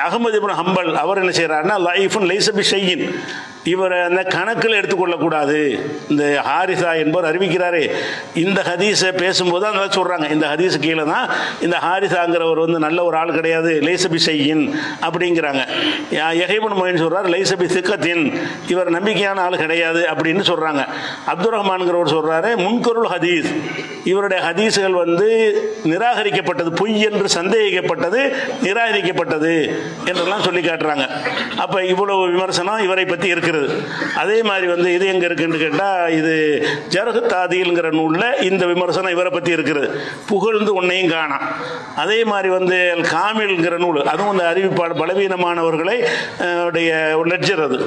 அஹமது இப்னு ஹம்பல் அவர் என்ன செய்யறாருன்னா, லைஃபுன் லைஸ பி ஷையின், இவரை அந்த கணக்கில் எடுத்துக்கொள்ளக்கூடாது. இந்த ஹாரிசா என்பவர் அறிவிக்கிறாரு. இந்த ஹதீஸை பேசும்போது அந்த சொல்றாங்க, இந்த ஹதீஸ் கீழே தான் இந்த ஹாரிசாங்கிறவர் நல்ல ஒரு ஆள் கிடையாது, லைசபி செய்யின் அப்படிங்கிறாங்க. யஹ்யா இப்னு முயின் சொல்றார் லைசபி சிக்கத்தின், இவர் நம்பிக்கையான ஆள் கிடையாது அப்படின்னு சொல்றாங்க. அப்துல் ரஹ்மான்கிறவர் சொல்றாரு முன்கருள் ஹதீஸ், இவருடைய ஹதீஸ்கள் நிராகரிக்கப்பட்டது, பொய் என்று சந்தேகிக்கப்பட்டது, நிராகரிக்கப்பட்டது என்றெல்லாம் சொல்லி காட்டுறாங்க. அப்ப இவ்வளவு விமர்சனம் இவரை பற்றி இருக்கிறது. அதே மாதிரி இது எங்க இருக்குன்னு கேட்டா, இது ஜர்ஹ் தாதீல்ங்கிற நூல்ல இந்த விமர்சனம் இவரை பற்றி இருக்கிறது. புகழ்ந்து ஒன்னையும் காணாம். அதே மாதிரி காமில்ங்கிற நூல், அதுவும் இந்த அறிவிப்பாளர் பலவீனமானவர்களை லெட்ஜர். அது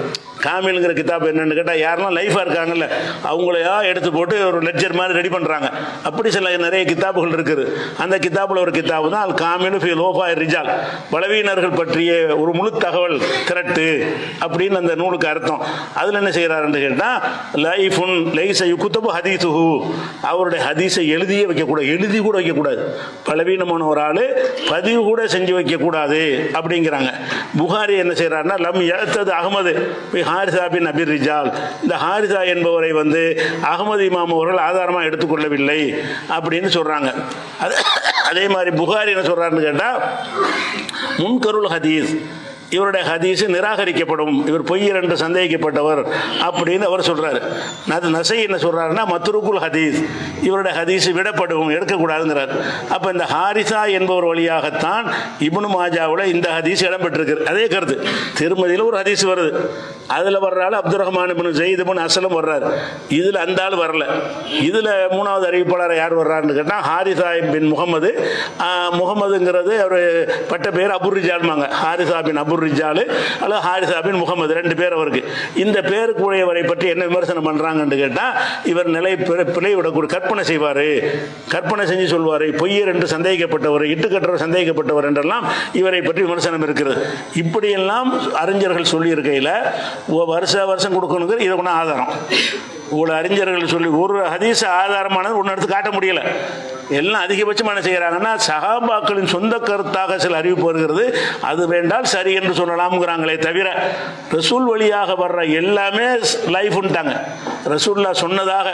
காமில்ங்கிற கிதாப் என்னன்னு கேட்டால், யாரெல்லாம் லைஃபாக இருக்காங்கல்ல அவங்களையா எடுத்து போட்டு ஒரு லெட்ஜர் மாதிரி ரெடி பண்ணுறாங்க. அப்படி சில நிறைய கிதாபுகள் இருக்குது. அந்த கிதாபில் ஒரு கிதாபு தான் அல் காமிலு ஃபி லோஃபா ரிஜால், பலவீனர்கள் பற்றிய ஒரு முழு தகவல் திரட்டு அப்படின்னு அந்த நூலுக்கு அர்த்தம். அதில் என்ன செய்கிறாருன்னு கேட்டால், லைஃபுன் லைஸ யுகுத்தபு ஹதீஸுஹு, அவருடைய ஹதீஸை எழுதியே வைக்கக்கூடாது, எழுதி கூட வைக்கக்கூடாது. பலவீனமான ஒரு ஆள் பதிவு கூட செஞ்சு வைக்கக்கூடாது அப்படிங்கிறாங்க. புகாரி என்ன செய்கிறாருன்னா, லம் யஅ்தது அஹ்மது ஹாரிசா பின் அபிர் ரிஜால், இந்த ஹாரிசா என்பவரை அகமது இமாம் அவர்கள் ஆதாரமாக எடுத்துக்கொள்ளவில்லை அப்படின்னு சொல்றாங்க. அதே மாதிரி புகாரி என்ன சொல்றாருன்னு கேட்டா, முன்கருள் ஹதீஸ், இவருடைய ஹதீஸ் நிராகரிக்கப்படும், இவர் பொய்யர் என்று சந்தேகிக்கப்பட்டவர் அப்படின்னு அவர் சொல்றாரு. நசை என்ன சொல்றாருன்னா, மத்ருகுல் ஹதீஸ், இவருடைய ஹதீஸ் விடப்படும், எடுக்கக்கூடாதுங்கிறார். அப்ப இந்த ஹாரிசா என்பவர் வழியாகத்தான் இப்னு மாஜாவில் இந்த ஹதீஸ் இடம்பெற்றிருக்கு. அதே கருத்து திருமதியில் ஒரு ஹதீஸ் வருது, அதுல வர்றாரு அப்துல் ரஹ்மான் இப்னு ஸைத் இப்னு அஸ்லம் வர்றாரு. இதுல அந்த ஆள் வரல. இதுல மூணாவது அறிவிப்பாளர் யார் வர்றாருன்னு கேட்டா, ஹாரிசா பின் முகமது. முகமதுங்கிறது அவர் பட்ட பேர் அபுர் ரிஜால்மாங்க. ஹாரிசா பின் அபுர் ரிஜால் அல்லது ஹாரிசா பின் முகமது, ரெண்டு பேர் அவருக்கு. இந்த பேருக்குரியவரை பற்றி என்ன விமர்சனம் பண்றாங்கன்னு கேட்டா, இவர் நிலை பிழை விடக்கூடிய, கற்பனை செய்வாரு, கற்பனை செஞ்சு சொல்வாரு, பொய்யர் என்று சந்தேகிக்கப்பட்டவர், இட்டுக்கற்றவர் சந்தேகிக்கப்பட்டவர் என்றெல்லாம் இவரை பற்றி விமர்சனம் இருக்கிறது. இப்படியெல்லாம் அறிஞர்கள் சொல்லி இருக்கையில் வருஷம் கொடுக்கணுங்கிற இதை கொண்டு ஆதாரம். இவ்வளவு அறிஞர்கள் சொல்லி ஒரு ஹதீஸ் ஆதாரமானது ஒன்று எடுத்து காட்ட முடியல. எல்லாம் அதிகபட்சமாக என்ன செய்கிறாங்கன்னா, சஹாபாக்களின் சொந்த கருத்தாக சில அறிவிப்பு வருகிறது, அது வேண்டால் சரி என்று சொல்லலாம்ங்கிறாங்களே தவிர, ரசூல் வழியாக வர்ற எல்லாமே லைஃப்ன்ட்டாங்க. ரசூல்லா சொன்னதாக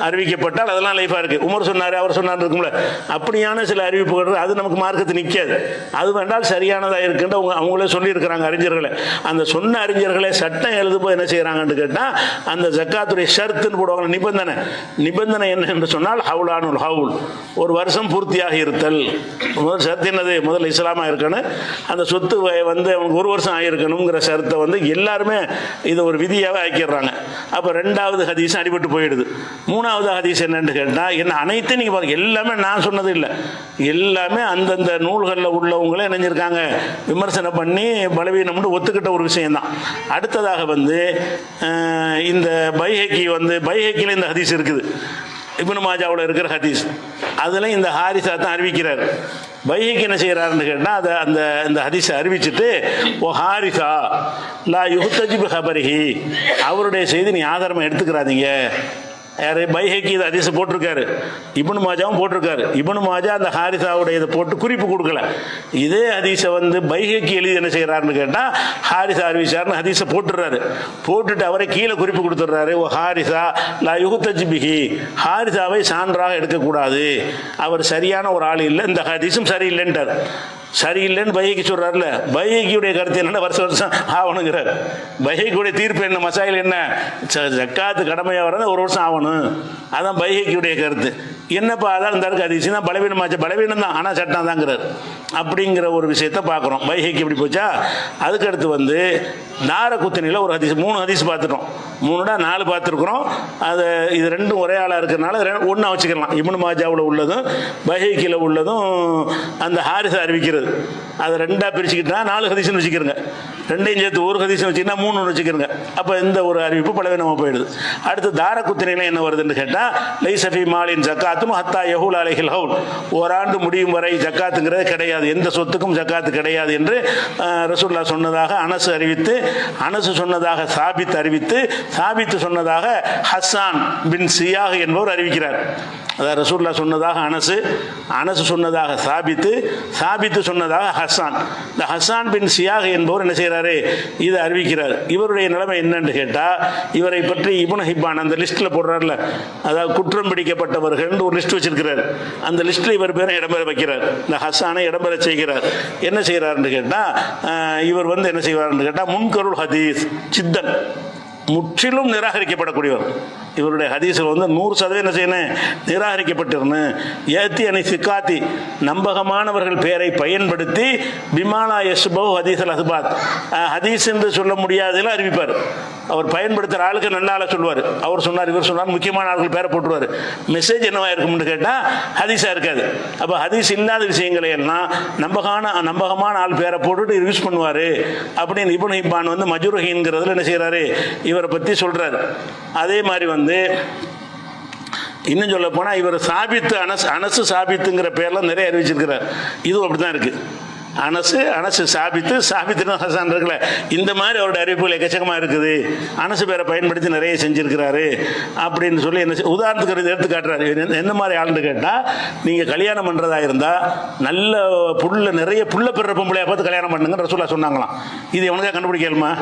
அறிவிக்கப்பட்டால் அதெல்லாம் லைஃபாக இருக்கு. உமர் சொன்னார், அவர் சொன்னார் இருக்கும்ல, அப்படியான சில அறிவிப்புகள் அது நமக்கு மார்க்கத்து நிற்காது. அது வேண்டால் சரியானதாக இருக்குன்ற அவங்களே சொல்லியிருக்கிறாங்க அறிஞர்களை. அந்த சொன்ன அறிஞர்களை சட்டம் எழுதும்போது என்ன செய்கிறாங்கன்னு கேட்டால், அந்த ஜக்காத்துடைய ஷர்த்துன்னு போடுவாங்க, நிபந்தனை என்ன என்று சொன்னால் ஹவுலானுல் ஹவுல், ஒரு வருஷம் பூர்த்தியாக இருத்தல். முதல் ஷரத்து என்னது? முதல்ல இஸ்லாமாக இருக்கணும், அந்த சொத்து வந்து அவனுக்கு ஒரு வருஷம் ஆகிருக்கணுங்கிற ஷரத்தை வந்து எல்லாருமே இதை ஒரு விதியாகவே ஆக்கிடுறாங்க. அப்போ ரெண்டாவது ஹதீஸ் அடிபட்டு போயிடுது. மூணாவது ஹதீஸ் என்னன்னு கேட்டால், என்ன அனைத்தையும் நீங்கள் பாருங்கள், எல்லாமே நான் சொன்னது இல்லை, எல்லாமே அந்தந்த நூல்களில் உள்ளவங்களே நினைஞ்சிருக்காங்க விமர்சனம் பண்ணி பலவீனம்னு ஒத்துக்கிட்ட ஒரு விஷயம்தான். அடுத்ததாக வந்து இந்த பைஹக்கியில் இந்த ஹதீஸ் இருக்குது, இப்னு மாஜாவில் இருக்கிற ஹதீஸ், அதில் இந்த ஹாரிசா தான் அறிவிக்கிறார். பைஹக்கி என்ன செய்கிறாருன்னு கேட்டால், அந்த ஹதீஸை அறிவிச்சுட்டு, ஓ ஹாரிசா லா யுஹ்தஜிபு ஹபரிஹி, அவருடைய செய்தி நீ ஆதாரமாக எடுத்துக்கிறாதீங்க. யார்? பைஹக்கி இதை ஹதீஸை போட்டிருக்காரு, இப்னு மாஜாவும் போட்டிருக்காரு. இப்னு மாஜா அந்த ஹாரிசாவுடைய இதை போட்டு குறிப்பு கொடுக்கல. இதே ஹதீஸை வந்து பைஹக்கி எழுதி என்ன செய்கிறாருன்னு கேட்டால், ஹாரிசா அறிவிச்சார்னு ஹதீஸை போட்டுடுறாரு. போட்டுட்டு அவரை கீழே குறிப்பு கொடுத்துட்றாரு, ஓ ஹாரிசா லா யுஹ்தஜ் பிஹி, ஹாரிசாவை சான்றாக எடுக்கக்கூடாது, அவர் சரியான ஒரு ஆள் இல்லை, இந்த ஹதீஸும் சரியில்லைன்ட்டார். சரியில்லைன்னு பைஹக்கி சொல்கிறார்ல, பைஹக்கியுடைய கருத்து என்னென்ன வருஷம் வருஷம் ஆகணுங்கிறார். பைஹக்கியுடைய தீர்ப்பு என்ன? மசாயில் என்ன? ஜக்காத்து கடமையாக வரது ஒரு வருஷம் ஆகணும், அதான் பைஹக்கியுடைய கருத்து. என்னப்பா அதான் இந்த ஹதீஸ் தான் பலவீனமாச்சு, பலவீனம் தான், ஆனால் சட்டம் தாங்கிறார். அப்படிங்கிற ஒரு விஷயத்தை பார்க்குறோம். பைஹக்கி எப்படி போச்சா? அதுக்கடுத்து வந்து தாரகுத்னியில் ஒரு ஹதீஸ், 3 ஹதீஸ் பார்த்துட்டோம், 4 பார்த்துருக்குறோம். அது இது ரெண்டும் ஒரே ஆளாக இருக்கிறனால ஒன்றா வச்சுக்கலாம். இப்னு மாஜாவில் உள்ளதும் பைஹக்கியில் உள்ளதும் அந்த ஹாரிஸை அறிவிக்கிறது, அதை ரெண்டாக பிரிச்சுக்கிட்டா 4 ஹதீஸ்னு வச்சுக்கிறங்க. ரெண்டையும் சேர்த்து ஒரு ஹதீஸ்னு வச்சுக்கிட்டா 3 வச்சுக்கிறங்க. அப்போ இந்த ஒரு அறிவிப்பு பலவீனமாக போயிடுது. அடுத்து தாரகுத்னியில் என்ன வருதுன்னு கேட்டால், லைசஃபி மாலின் ஜக்காத்தும் ஹத்தா யஹூல் அலைஹில் ஹவுல், ஓராண்டு முடியும் வரை ஜக்காத்துங்கிறது கிடையாது, எந்த சொத்துக்கும் ஜக்காத்து கிடையாது என்று ரசூலுல்லாஹ் சொன்னதாக அனஸ் அறிவித்து, அனஸ் சொன்னதாக சாபித் அறிவித்து, சாபித்து சொன்னதாக ஹஸ்ஸான் பின் சியாஹ் என்பவர் அறிவிக்கிறார். அதாவது ரசூலுல்லாஹ் சொன்னதாக அனஸ் சொன்னதாக சாபித்து சொன்னதாக ஹஸ்ஸான். இந்த ஹஸ்ஸான் பின் சியாஹ் என்பவர் என்ன செய்கிறாரு? இதை அறிவிக்கிறார். இவருடைய நிலைமை என்னன்னு கேட்டால், இவரை பற்றி இப்னு ஹிப்பான் அந்த லிஸ்ட்டில் போடுறாருல, அதாவது குற்றம் பிடிக்கப்பட்டவர்கள் ஒரு லிஸ்ட் வச்சிருக்கிறார். அந்த லிஸ்ட்டில் இவர் பேரை இடம்பெற வைக்கிறார், இந்த ஹஸ்ஸானை இடம்பெற செய்கிறார். என்ன செய்கிறாருன்னு கேட்டால், இவர் வந்து என்ன செய்வார்னு கேட்டால், முன்கருள் ஹதீஸ் சித்தன், முற்றிலும் நிராகரிக்கப்படக்கூடியவர். இவருடைய ஹதீஸில் வந்து 100% என்ன செய்யணும்? நிராகரிக்கப்பட்டிருந்தேன். ஏத்தி அணி சிக்காத்தி, நம்பகமானவர்கள் பேரை பயன்படுத்தி பிமாலா யஸ்போ ஹதீஸ் அல் அஸ்பாத், ஹதீஸ் என்று சொல்ல முடியாததில் அறிவிப்பார். அவர் பயன்படுத்துகிற ஆளுக்கு நல்ல ஆளை சொல்லுவார். அவர் சொன்னார், இவர் சொன்னார், முக்கியமான ஆட்கள் பேரை போட்டுருவார். மெசேஜ் என்னவா இருக்கும்னு கேட்டால் ஹதீஸாக இருக்காது. அப்போ ஹதீஸ் இல்லாத விஷயங்களை எல்லாம் நம்பகமான ஆள் பேரை போட்டுட்டு யூஸ் பண்ணுவார் அப்படின்னு இப்னு ஹிப்பான் வந்து மஜ்ரூஹின்கிறதுல என்ன செய்கிறாரு? இவரை பற்றி சொல்கிறார். அதே மாதிரி வந்து இன்னும் சொல்ல போனால், இவர் சாபித்து அனசு சாபித்துங்கிற பேர்லாம் நிறைய அறிவிச்சிருக்கிறார். இதுவும் அப்படி தான் இருக்குது. அனசு சாபித்துன்னு ஹசன் இருக்குல்ல, இந்த மாதிரி அவருடைய அறிவிப்புகள் எக்கச்சக்கமாக இருக்குது. அனசு பேரை பயன்படுத்தி நிறைய செஞ்சுருக்கிறாரு அப்படின்னு சொல்லி என்ன உதாரணத்துக்கு எடுத்து காட்டுறாரு. எந்த மாதிரி ஆளுன்னு கேட்டால், நீங்கள் கல்யாணம் பண்ணுறதா இருந்தால் நல்ல நிறைய புள்ள பெற பொம்பளையாக பார்த்து கல்யாணம் பண்ணுங்கன்னு ரசூலுல்லாஹ் சொன்னாங்களாம். இது எவனுக்கா கண்டுபிடிக்கலுமா?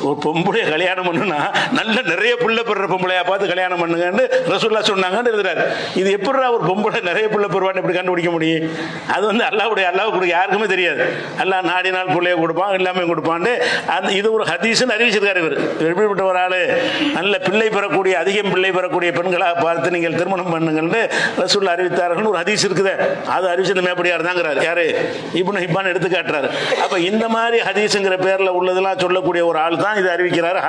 ஒரு பொம்பளையை கல்யாணம் பண்ணுன்னா நிறைய புள்ள பெற பொம்பளையாக பார்த்து கல்யாணம் பண்ணுங்கன்னு ரசூலுல்லாஹ் சொன்னாங்கன்னு எழுதுறாரு. இது எப்படி ஒரு பொம்பளை நிறைய புள்ள பெறுவான்னு எப்படி கண்டுபிடிக்க முடியும்? அது வந்து அல்லாஹ் கொடுக்க யாருக்குமே தெரியாது. அல்லாஹ் நாடினால் பிள்ளைய கொடுப்பான், எல்லாமே கொடுப்பான்னு இது ஒரு ஹதீஸ்னு அறிவிச்சிருக்காரு. இவர் எப்படிப்பட்ட ஒரு ஆளு? நல்ல பிள்ளை பெறக்கூடிய, அதிகம் பிள்ளை பெறக்கூடிய பெண்களாக பார்த்து நீங்கள் திருமணம் பண்ணுங்கன்னு ரசூலுல்லாஹ் அறிவித்தார்கள். ஒரு ஹதீஸ் இருக்குது, அது அறிவிச்சது மேப்படியார் தாங்கிறார். யாரு? இப்னு ஹிப்பான் எடுத்து காட்டுறாரு. அப்ப இந்த மாதிரி ஹதீஸுங்கிற பேர்ல உள்ளதெல்லாம் சொல்லக்கூடிய ஒரு ஆள் தான் இது அறிவிக்கிறார்.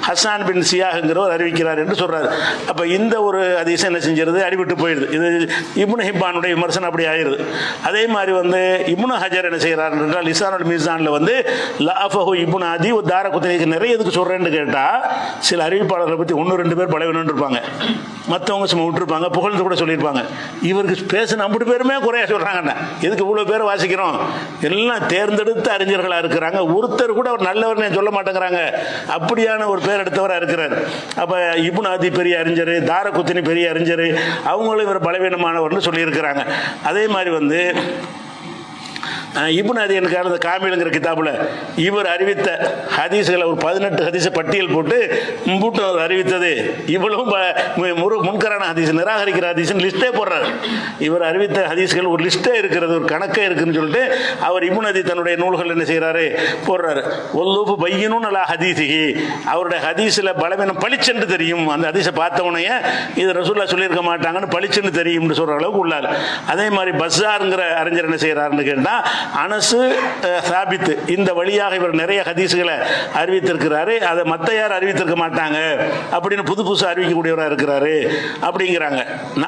ஹஸ்ஸான் பின் சியாஹ்ங்கிறவர் அறிவிக்கிறார் என்று சொல்றாரு. அப்ப இந்த ஒரு ஹதீஸ் என்ன செஞ்சிருது? அடிபட்டு போயிடுது. இது இப்னு ஹிப்பானுடைய விமர்சனம் அப்படி ஆயிருது. அதே மாதிரி வந்து இப்னு ஹஜர் என்ன செய்யறார் என்றால், லிசானுல் மீசான்ல வந்து லஅஃபஹு இப்னு அதி தாரகுத்னிக்கு நிறைய எதுக்கு சொல்றேன்னு கேட்டா, சில அறிவிப்பாளர்களை பத்தி 1-2 பேர் பலவீனம் இருப்பாங்க, மற்றவங்க சும்மா விட்டுருப்பாங்க, புகழ்ந்து கூட சொல்லியிருப்பாங்க. இவருக்கு பேசின 50 பேருமே குறையா சொல்றாங்கண்ணா. எதுக்கு இவ்வளவு பேர் வாசிக்கிறோம்? எல்லாம் தேர்ந்தெடுத்த அறிஞர்களா இருக்கிறாங்க. ஒருத்தர் கூட அவர் நல்லவர்னு சொல்ல மாட்டேங்கிறாங்க. அப்படியான ஒரு பேர் எடுத்தவரா இருக்கிறார். அப்ப இப்னு அதி பெரிய அறிஞர், தாரகுத்னி பெரிய அறிஞர், அவங்களும் இவர் பலவீனமானவர்னு சொல்லி இருக்கிறாங்க. அதே மாதிரி வந்து இப்னு அதி எனக்கு காமிலுங்கிற கிதாபுல இவர் அறிவித்த ஹதீஸ்களை ஒரு 18 ஹதீஸை பட்டியல் போட்டு அறிவித்தது இவ்வளவும் முன்கரான ஹதீஸ், நிராகரிக்கிற ஹதீஸ் லிஸ்டே போடுறாரு. இவர் அறிவித்த ஹதீஸ்கள் ஒரு லிஸ்டே இருக்கிறது, ஒரு கணக்கே இருக்குன்னு சொல்லிட்டு அவர் இப்னு அதி தன்னுடைய நூல்கள் என்ன செய்யறாரு, போடுறாரு. ஒல்லூஃபு பையனும் நல்லா ஹதீஸிஹி, அவருடைய ஹதீஸில் பலவீனம் பளிச்சென்று தெரியும். அந்த ஹதீஸை பார்த்தவனையே இது ரசூலுல்லாஹ் சொல்லியிருக்க மாட்டாங்கன்னு பளிச்சென்று தெரியும்னு சொல்ற அளவுக்கு உள்ளார். அதே மாதிரி பஸார்ங்கிற அறிஞர் என்ன செய்யறாருன்னு கேட்டால், அனசு சாபித்து இந்த வழியாக இவர் நிறைய ஹதீஸ்களை அறிவித்திருக்கிறாரு, அதை மற்ற யார் அறிவித்திருக்க மாட்டாங்க அப்படின்னு புது புதுசு அறிவிக்கக்கூடியவராக இருக்கிறாரு அப்படிங்கிறாங்க.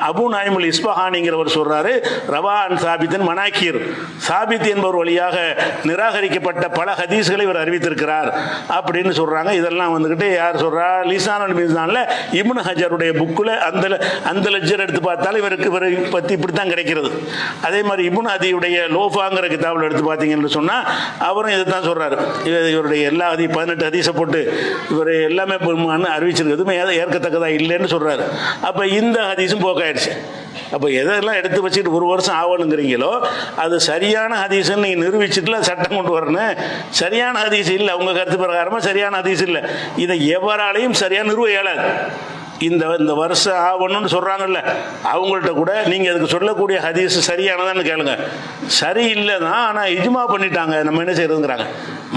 அபு நாயிமுல் இஸ்பஹானிங்கிறவர் சொல்றாரு, ரவான் சாபித்தின் மனாக்கீர், சாபித் என்பவர் வழியாக நிராகரிக்கப்பட்ட பல ஹதீஸ்களை இவர் அறிவித்திருக்கிறார் அப்படின்னு சொல்றாங்க. இதெல்லாம் வந்துகிட்டு யார் சொல்றா, லிசானுல் மீசான்ல இப்னு ஹஜருடைய புக்கில் அந்த லெஜர் எடுத்து பார்த்தாலும் இவரை பற்றி இப்படித்தான் கிடைக்கிறது. அதே மாதிரி இப்னு அதியுடைய லோஃபாங்கிற கிதாபில் எடுத்து பார்த்தீங்கன்னு சொன்னால் அவரும் இதை தான் சொல்றாரு. இவருடைய எல்லா 18 ஹதீஸை போட்டு இவர் எல்லாமே அறிவிச்சிருக்கிறது ஏற்கத்தக்கதா இல்லைன்னு சொல்றாரு. அப்போ இந்த ஹதீஸும் போக்காயிடுச்சு. அப்போ எதெல்லாம் எடுத்து வச்சுட்டு ஒரு வருஷம் ஆகணுங்கிறீங்களோ அது சரியான ஹதீஸ்ன்னு நீங்கள் நிரூபிச்சுட்டுல சட்டம் கொண்டு வரணும். சரியான ஹதீஸ் இல்லை, அவங்க கருத்து பிரகாரமாக சரியான ஹதீஸ் இல்லை, இதை எவராலையும் சரியாக நிறுவ இயலாது. இந்த வருஷம் ஆகணும்னு சொல்கிறாங்கல்ல, அவங்கள்ட்ட கூட நீங்கள் அதுக்கு சொல்லக்கூடிய ஹதீஸ் சரியானதான்னு கேளுங்க. சரியில்லை தான், ஆனால் இஜ்மா பண்ணிட்டாங்க, நம்ம என்ன செய்யறதுங்கிறாங்க.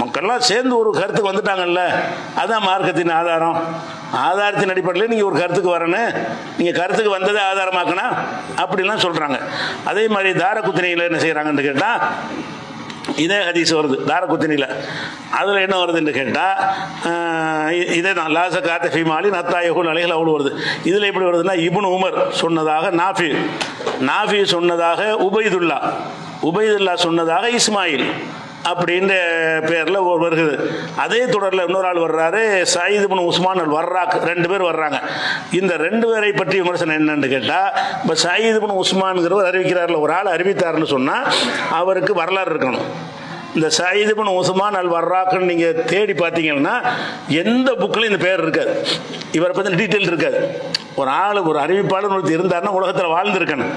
மக்கள்லாம் சேர்ந்து ஒரு கருத்துக்கு வந்துட்டாங்கல்ல, அதான் மார்க்கத்தின் ஆதாரம். ஆதாரத்தின் அடிப்படையில் நீங்கள் ஒரு கருத்துக்கு வரணும், நீங்கள் கருத்துக்கு வந்ததை ஆதாரமாக்கணும் அப்படிலாம் சொல்கிறாங்க. அதே மாதிரி தாரகுத்தினியில் என்ன செய்கிறாங்கன்னு கேட்டால், இதே ஹதீஸ் வருது தாரகுத்தினியில். அதில் என்ன வருதுன்னு கேட்டால், இதே தான் லாச காத்த ஃபீமாலி நத்தாயகுல் அலைகள் அவ்வளோ வருது. இதில் எப்படி வருதுன்னா, இப்னு உமர் சொன்னதாக நாஃபி சொன்னதாக உபைதுல்லா சொன்னதாக இஸ்மாயில் அப்படின்ற பேரில் வருகிறது. அதே தொடரில் இன்னொரு ஆள் வர்றாரு, சயீத் இப்னு உஸ்மான் அல் வர்ராக், 2 பேர் வர்றாங்க. இந்த 2 பேரை பற்றி விமர்சனம் என்னன்னு கேட்டால், இப்போ சயீத் இப்னு உஸ்மான்ங்கிறவர் அறிவிக்கிறார்ல, ஒரு ஆள் அறிவித்தாருன்னு சொன்னால் அவருக்கு வரலாறு இருக்கணும். இந்த சயீத் இப்னு உஸ்மான் அல் வர்ராக்குன்னு நீங்கள் தேடி பார்த்தீங்கன்னா எந்த புக்கிலும் இந்த பேர் இருக்காது, இவரை பற்றி டீட்டெயில் இருக்காது. ஒரு ஆள் ஒரு அறிவிப்பாளர் ஒருத்தர் இருந்தாருன்னா உலகத்தில் வாழ்ந்திருக்கணும்.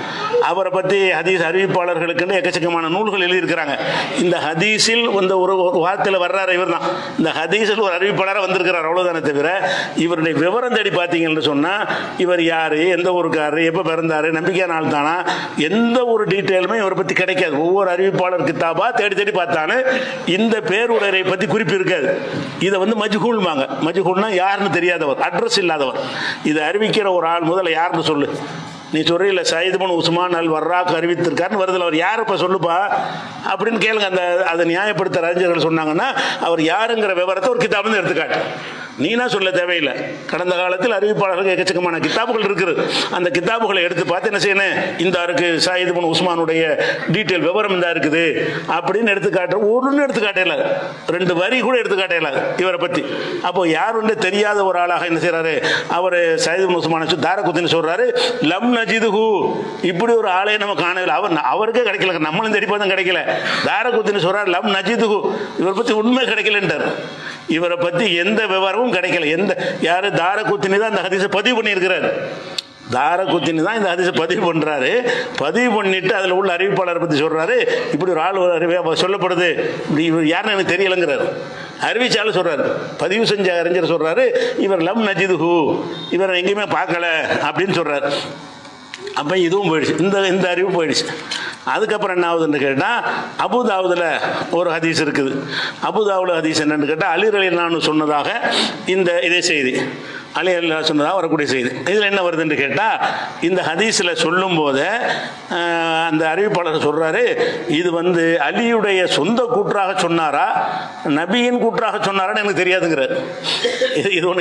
அவரை பற்றி ஹதீஸ் அறிவிப்பாளர்களுக்குன்னு எக்கச்சக்கமான நூல்கள் எழுதியிருக்கிறாங்க. இந்த ஹதீஸில் ஒரு வார்த்தையில் வர்றாரு இவர் தான், இந்த ஹதீஸில் ஒரு அறிவிப்பாளராக வந்திருக்கிறார், அவ்வளோதானே தவிர இவருடைய விவரம் தேடி பார்த்தீங்கன்னு சொன்னால் இவர் யார், எந்த ஊருக்காரர், எப்போ பிறந்தார், நம்பிக்கையான ஆள் தானா, எந்த ஒரு டீட்டெயிலுமே இவரை பற்றி கிடைக்காது. ஒவ்வொரு அறிவிப்பாளர் கிதாபாக தேடி பார்த்தாலும் இந்த பேருடையரை பற்றி குறிப்பு இருக்காது. இதை மஜ்ஹூல்மாங்க. மஜ்ஹூல்னா யாருன்னு தெரியாதவர், அட்ரஸ் இல்லாதவர். இதை அறிவிக்கிற ஒரு ஆள் முதல்ல யாருன்னு சொல்லு. நீ சொல்றீல்ல சயீத் இப்னு உஸ்மான் அல் வர்ராக் அறிவித்திருக்காருன்னு வருதுல, அவர் யாருப்பா சொல்லுப்பா அப்படின்னு கேளுங்க. அதை நியாயப்படுத்த அறிஞர்கள் சொன்னாங்கன்னா அவர் யாருங்கிற விவரத்தை ஒரு கிதாபு எடுத்துக்காட்டு. நீனா சொல்ல தேவையில்லை. கடந்த காலத்தில் அறிவிப்பாளர்கள் எக்கச்சக்கமான கிதாபுகள் இருக்குது. அந்த கிதாபுகளை எடுத்து பார்த்து என்ன செய்யணும், இந்த இருக்கு சயீத் இப்னு உஸ்மானுடைய டீட்டெயில் விவரம் இந்த இருக்குது அப்படின்னு எடுத்துக்காட்டு. ஒன்று எடுத்துக்காட்டல, 2 வரி கூட எடுத்துக்காட்டல இவரை பற்றி. அப்போ யார் தெரியாத ஒரு ஆளாக என்ன செய்யறாரு, அவர் சயீத் இப்னு உஸ்மான் தாரகுத்தின்னு சொல்றாரு, லம் நஜிதுஹு, இப்படி ஒரு ஆளே நம்ம காணவில்லை. அவருக்கே கிடைக்கல, நம்மளும் தேடி பார்த்தா கிடைக்கல. தாரகுத்தின்னு சொல்றாரு லம் நஜிதுஹு, இவரை பற்றி உண்மை கிடைக்கலன்றார். இவரை பற்றி எந்த விவரமும் கிடைக்கல. யாரு தாரகுத்தினி தான் இந்த ஹதீஸை பதிவு பண்ணியிருக்கிறார். தாரகுத்தினி தான் இந்த ஹதீஸை பதிவு பண்றாரு. பதிவு பண்ணிட்டு அதில் உள்ள அறிவிப்பாளரை பற்றி சொல்றாரு, இப்படி ஒரு ஆள் சொல்லப்படுது, இப்படி இவர் யாருன்னு எனக்கு தெரியலைங்கிறார். அறிவிச்சாலும் சொல்றாரு, பதிவு செஞ்ச அறிஞர் சொல்றாரு, இவர் லம் நஜிதுஹு, இவரை எங்கேயுமே பார்க்கல அப்படின்னு சொல்றாரு. அப்போ இதுவும் போயிடுச்சு, இந்த அறிவு போயிடுச்சு. அதுக்கப்புறம் என்ன ஆகுதுன்னு கேட்டால், அபுதாவுதில் ஒரு ஹதீஸ் இருக்குது. அபுதாவுல ஹதீஸ் என்னன்னு கேட்டால், அலி ரலியல்லாஹு சொன்னதாக இதே செய்தி, அலி ரலியல்லாஹு சொன்னதாக வரக்கூடிய செய்தி. இதில் என்ன வருதுன்னு கேட்டால், இந்த ஹதீஸில் சொல்லும் போது அந்த அறிவிப்பாளர் சொல்றாரு, இது அலியுடைய சொந்த கூற்றாக சொன்னாரா நபியின் கூற்றாக சொன்னாரான்னு எனக்கு தெரியாதுங்கிறார்.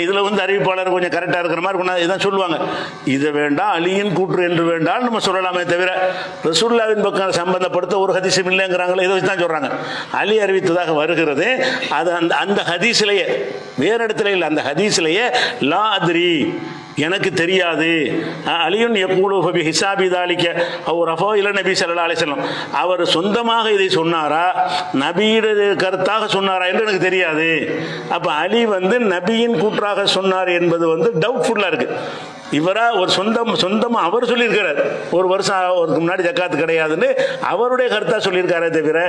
இதில் அறிவிப்பாளர் கொஞ்சம் கரெக்டாக இருக்கிற மாதிரி இதான் சொல்லுவாங்க. இதை வேண்டாம், அலியின் கூற்று என்று வேண்டாம் நம்ம சொல்லலாமே தவிர ரசூலுல்லாஹ்வின் பக்கம் சம்பந்தப்படுத்த ஒரு ஹதீஸும் இல்லைங்கிறாங்களே, இதை வச்சு தான் சொல்றாங்க. அலி அறிவித்ததாக வருகிறது. அது அந்த ஹதீஸிலேயே, வேற இடத்துல இல்லை, அந்த ஹதீஸிலேயே லா அத்ரி, எனக்கு தெரியாது, அலியுன் யகூலு ஃபபி ஹிசாபி தாலிக அவ் ரஃபா இல நபி ஸல்லல்லாஹு அலைஹி வஸல்லம், அவர் சொந்தமாக இதை சொன்னாரா நபியுடைய கருத்தாக சொன்னாரா என்று எனக்கு தெரியாது. அப்ப அலி நபியின் கூற்றாக சொன்னார் என்பது டவுட்ஃபுல்லா இருக்கு. இவரா ஒரு சொந்தமாக அவர் சொல்லியிருக்கிறார், ஒரு வருஷம் அவருக்கு முன்னாடி ஜக்காத்து கிடையாதுன்னு அவருடைய கருத்தா சொல்லியிருக்காரே தவிர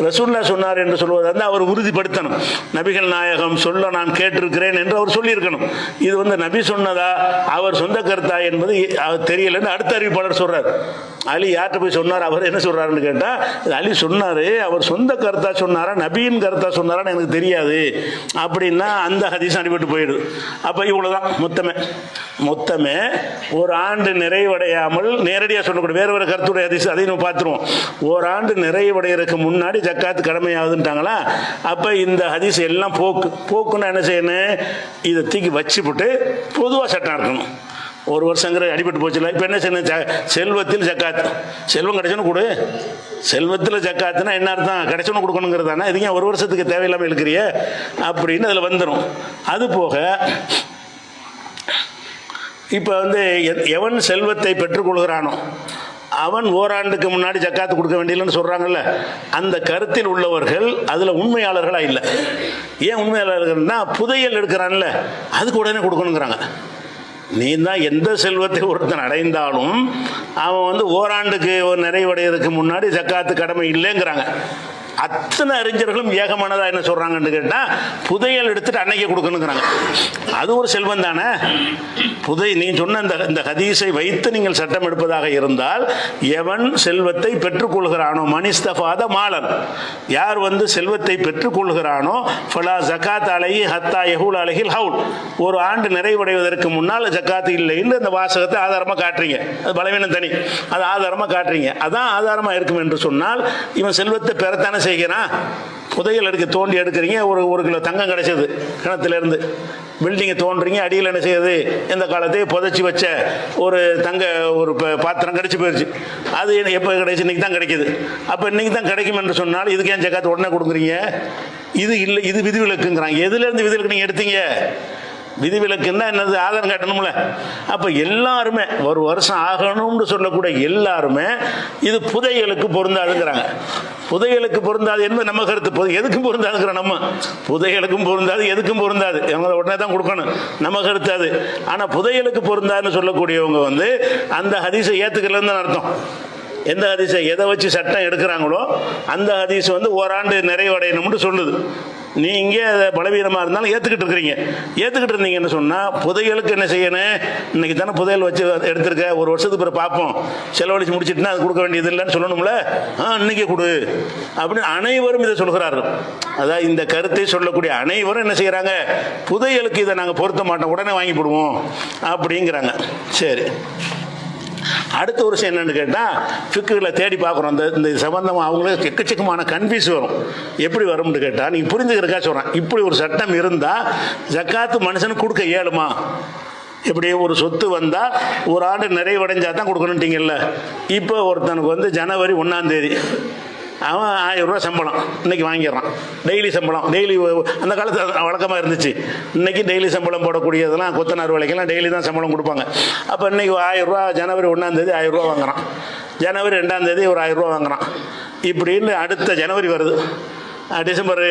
ரசூலுல்லாஹ் சொன்னார் என்று சொல்வதை வந்து அவர் உறுதிப்படுத்தணும். நபிகள் நாயகம் சொல்ல நான் கேட்டிருக்கிறேன் என்று அவர் சொல்லியிருக்கணும். இது வந்து நபி சொன்னதா அவர் சொந்த கருத்தா என்பது தெரியலன்னு அடுத்த அறிவிப்பாளர் சொல்றார். அலி யார்கிட்ட போய் சொன்னார், அவர் என்ன சொல்றாருன்னு கேட்டா, அலி சொன்னாரு, அவர் சொந்த கருத்தா சொன்னாரா நபியின் கருத்தா சொன்னாரான்னு எனக்கு தெரியாது அப்படின்னா அந்த ஹதீஸ் அடிபட்டு போயிடுது. அப்ப இவ்வளவுதான் மொத்தமே ஒரு ஆண்டு நிறைவடையாமல் நேரடியாக சொல்லக்கூடிய வேற ஒரு கருத்துடைய ஹதீஸ், அதையும் நம்ம பார்த்துருவோம். ஓராண்டு நிறைவடைகிறதுக்கு முன்னாடி ஜக்காத்து கடமையாகுதுன்ட்டாங்களா. அப்ப இந்த ஹதீஸ் எல்லாம் போக்குன்னா என்ன செய்யணும், இதை தூக்கி வச்சுவிட்டு பொதுவாக சட்டம் இருக்கணும். ஒரு வருஷங்கிற அடிபட்டு போச்சுல, இப்போ என்ன செய்யணும், செல்வத்தில் ஜக்காத்து, செல்வம் கிடைச்சோன்னு கொடு. செல்வத்தில் ஜக்காத்துனா என்ன அர்த்தம், கிடைச்சோன்னு கொடுக்கணுங்கிறது தானே. இதுங்க ஒரு வருஷத்துக்கு தேவையில்லாமல் இருக்கிறிய அப்படின்னு அதில் வந்துடும். அது போக இப்போ வந்து எவன் செல்வத்தை பெற்றுக்கொள்கிறானோ அவன் ஓராண்டுக்கு முன்னாடி ஜக்காத்து கொடுக்க வேண்டியதுன்னு சொல்றாங்கல்ல, அந்த கருத்தில் உள்ளவர்கள் அதுல உண்மையாளர்களா இல்லை. ஏன் உண்மையாளர்கள்னா புதையல் எடுக்கிறான்ல அதுக்கு உடனே கொடுக்கணுங்கிறாங்க. நீ தான் எந்த செல்வத்தை ஒருத்தன் அடைந்தாலும் அவன் வந்து ஓராண்டுக்கு ஒரு நிறைவடைகிறதுக்கு முன்னாடி ஜக்காத்து கடமை இல்லைங்கிறாங்க. அத்தனை அறிஞர்களும் ஏகமானதா என்ன சொல்றாங்கன்னு கேட்டா புதையல் எடுத்துட்டு அன்னைக்கு கொடுக்கணுங்கிறாங்க. அது ஒரு செல்வம் தானே. நீ சொன்ன இந்த ஹதீஸை வைத்து நீங்கள் சட்டம் எடுப்பதாக இருந்தால் எவன் செல்வத்தை பெற்றுக்கொள்கிறானோ மனிஸ்தபாத மாலன், யார் வந்து செல்வத்தை பெற்றுக்கொள்கிறானோ ஃபலா ஜகாத் அலைஹி ஹத்தா யஹூல் அலைஹில் ஹவுல், ஒரு ஆண்டு நிறைவடைவதற்கு முன்னால் ஜக்காத்து இல்லைன்னு அந்த வாசகத்தை ஆதாரமாக காட்டுறீங்க. அது பலவீனம் தனி, அது ஆதாரமாக காட்டுறீங்க. அதான் ஆதாரமாக இருக்கும் என்று சொன்னால் இவன் செல்வத்தை பெறத்தானே செய்கிறான். புதையல் தோண்டி எடுக்கிறீங்க, ஒரு கிலோ தங்கம் கிடைச்சது கிணத்துலேருந்து, பில்டிங்கை தோன்றீங்க, அடியில் என்ன செய்யுது, இந்த காலத்தையே புதைச்சி வச்ச ஒரு ஒரு பாத்திரம் கிடைச்சி போயிடுச்சு. அது எப்போ கிடைச்சி, இன்னைக்கு தான் கிடைக்கிது. அப்போ இன்னைக்கு தான் கிடைக்கும் என்று சொன்னால் இதுக்கு ஏன் ஜக்காத்து உடனே கொடுக்குறீங்க? இது இல்லை, இது விதிவிலக்குங்கிறாங்க. எதுலேருந்து விதிவிலக்கு நீங்கள் எடுத்தீங்க? விதிவிலக்குன்னா என்னது, ஆதாரம் காட்டணும்ல. அப்போ எல்லாருமே ஒரு வருஷம் ஆகணும்னு சொல்லக்கூடிய எல்லாருமே இது புதையலுக்கு பொருந்தாதுங்கிறாங்க. புதையலுக்கு பொருந்தாது என்பது நம்ம கருத்து. எதுக்கும் பொருந்தாதுங்கிற நம்ம, புதையலுக்கும் பொருந்தாது எதுக்கும் பொருந்தாது, உடனே தான் கொடுக்கணும் நம்ம கருத்து அது. ஆனால் புதையலுக்கு பொருந்தாதுன்னு சொல்லக்கூடியவங்க வந்து அந்த ஹதீஸை ஏற்றுக்கலன்னு தான் அர்த்தம். எந்த ஹதீஸை எதை வச்சு சட்டம் எடுக்கிறாங்களோ அந்த ஹதீஸ் வந்து ஓராண்டு நிறைவடையணும்னு சொல்லுது. நீங்க பலவீனமாக இருந்தாலும் ஏற்றுக்கிட்டு இருக்கிறீங்க. ஏற்றுக்கிட்டு இருந்தீங்கன்னு சொன்னால் புதையலுக்கு என்ன செய்யணும், இன்னைக்கு தானே புதையல் வச்சு எடுத்திருக்க, ஒரு வருஷத்துக்கு பிறகு பார்ப்போம், செலவழிச்சு முடிச்சுட்டுனா அது கொடுக்க வேண்டியது இல்லைன்னு சொல்லணும்ல. இன்னைக்கே கொடு அப்படின்னு அனைவரும் இதை சொல்கிறார்கள். அதாவது இந்த கருத்தை சொல்லக்கூடிய அனைவரும் என்ன செய்கிறாங்க, புதையலுக்கு இதை நாங்கள் பொருத்த மாட்டோம், உடனே வாங்கி போடுவோம் அப்படிங்கிறாங்க. சரி, அடுத்த ஒரு விஷயம் என்னன்னு கேட்டால் ஃபிக்குகளில் தேடி பார்க்குறோம். இந்த சம்பந்தமாக அவங்களுக்கு எக்கச்சக்கமான கன்ஃபியூஸ் வரும். எப்படி வரும்னு கேட்டால் நீங்கள் புரிஞ்சுக்கிறக்கா சொல்கிறேன். இப்படி ஒரு சட்டம் இருந்தால் ஜக்காத்து மனுஷனுக்கு கொடுக்க இயலுமா? எப்படி ஒரு சொத்து வந்தால் ஒரு ஆண்டு நிறைவடைஞ்சா தான் கொடுக்கணுன்ட்டீங்கல்ல. இப்போ ஒருத்தனுக்கு வந்து ஜனவரி 1ஆம் தேதி அவன் 1000 ரூபா சம்பளம் இன்னைக்கு வாங்கிடுறான். டெய்லி சம்பளம், டெய்லி அந்த காலத்தில் வழக்கமாக இருந்துச்சு. இன்னைக்கு டெய்லி சம்பளம் போடக்கூடியதெல்லாம் கொத்தனார் வேலைக்கெல்லாம் டெய்லி தான் சம்பளம் கொடுப்பாங்க. அப்போ இன்னைக்கு 1000 ரூபா, ஜனவரி 1ஆம் தேதி 1000 ரூபா வாங்குறான், ஜனவரி 2ஆம் தேதி ஒரு 1000 ரூபா வாங்குறான். இப்படின்னு அடுத்த ஜனவரி வருது, டிசம்பர்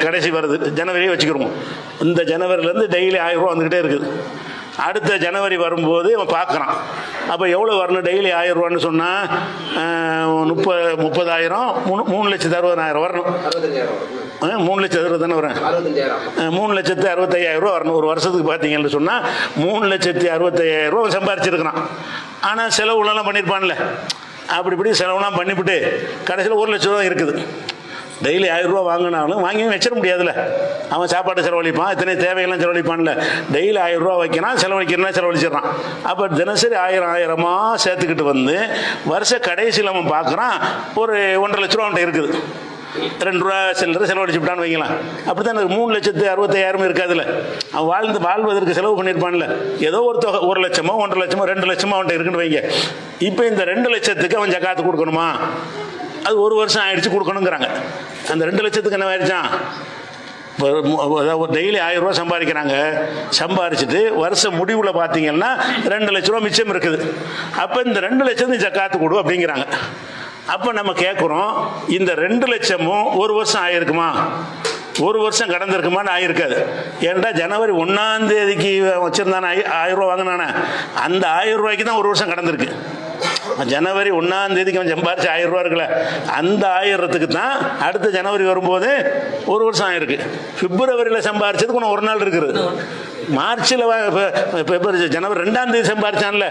கடைசி வருது, ஜனவரியே வச்சுக்கிடுவோம். இந்த ஜனவரிலேருந்து டெய்லி 1000 ரூபா வந்துக்கிட்டே இருக்குது. அடுத்த ஜனவரி வரும்போது அவன் பார்க்குறான். அப்போ எவ்வளோ வரணும், டெய்லி 1000 ரூபான்னு சொன்னால் 30,000 3,60,000 வரணும். 3,60,000 தானே வரும். 3,65,000 ரூபா வரணும் ஒரு வருஷத்துக்கு. பார்த்தீங்கன்னு சொன்னால் 3,65,000 ரூபா சம்பாரிச்சிருக்கிறான். ஆனால் செலவுலாம் பண்ணியிருப்பான்ல, அப்படி இப்படி செலவுலாம் பண்ணிவிட்டு கடைசியில் 1,00,000 ரூபா இருக்குது. டெய்லி 1000 ரூபா வாங்கினாலும் வாங்கி வச்சிட முடியாதுல்ல. அவன் சாப்பாட்டு செலவழிப்பான், இத்தனை தேவையெல்லாம் செலவழிப்பான்ல. டெய்லி 1000 ரூபா வைக்கிறான், செலவழிக்கிறனா செலவழிச்சிடறான். அப்போ தினசரி 1000 சேர்த்துக்கிட்டு வந்து வருஷ கடைசியில் அவன் பார்க்குறான் ஒரு 1,50,000 ரூபா அவன்கிட்ட இருக்குது. 2 ரூபா சில்லறை செலவழிச்சுட்டான்னு வைக்கலாம். அப்படி தான் 3,65,000 இருக்காதுல்ல. அவன் வாழ்வதற்கு செலவு பண்ணியிருப்பான்ல. ஏதோ ஒரு தொகை 1,00,000 1,50,000 2,00,000 அவன்கிட்ட இருக்குன்னு வைங்க. இப்போ இந்த 2,00,000க்கு அவன் ஜக்காத்து கொடுக்கணுமா? அது ஒரு வருஷம் ஆயிடுச்சு கொடுக்கணுங்கிறாங்க. அந்த 2,00,000க்கு என்ன ஆயிடுச்சான், டெய்லி 1000 ரூபா சம்பாதிக்கிறாங்க. சம்பாதிச்சுட்டு வருஷம் முடிவில் பார்த்தீங்கன்னா 2,00,000 ரூபா மிச்சம் இருக்குது. அப்போ இந்த 2,00,000 ஜக்காத்து கொடு அப்படிங்கிறாங்க. அப்போ நம்ம கேட்குறோம், இந்த 2,00,000 ஒரு வருஷம் ஆயிருக்குமா? ஒரு வருஷம் கடந்திருக்குமான்னு ஆயிருக்காது. ஏன்டா ஜனவரி 1ஆம் தேதிக்கு வச்சிருந்தானே 1000 ரூபா வாங்கினானே, அந்த 1000 ரூபாய்க்கு தான் ஒரு வருஷம் கடந்திருக்கு. ஜனவரி 1ஆம் தேதிக்கு அவன் சம்பாரிச்சு 1000 ரூபா இருக்குல்ல, அந்த 1000த்துக்கு தான் அடுத்த ஜனவரி வரும்போது ஒரு வருஷம் ஆயிருக்கு. பிப்ரவரியில் சம்பாரிச்சதுக்கு ஒன்று ஒரு நாள் இருக்குது. மார்ச்சில் ஜனவரி 2ஆம் தேதி சம்பாரிச்சான்ல,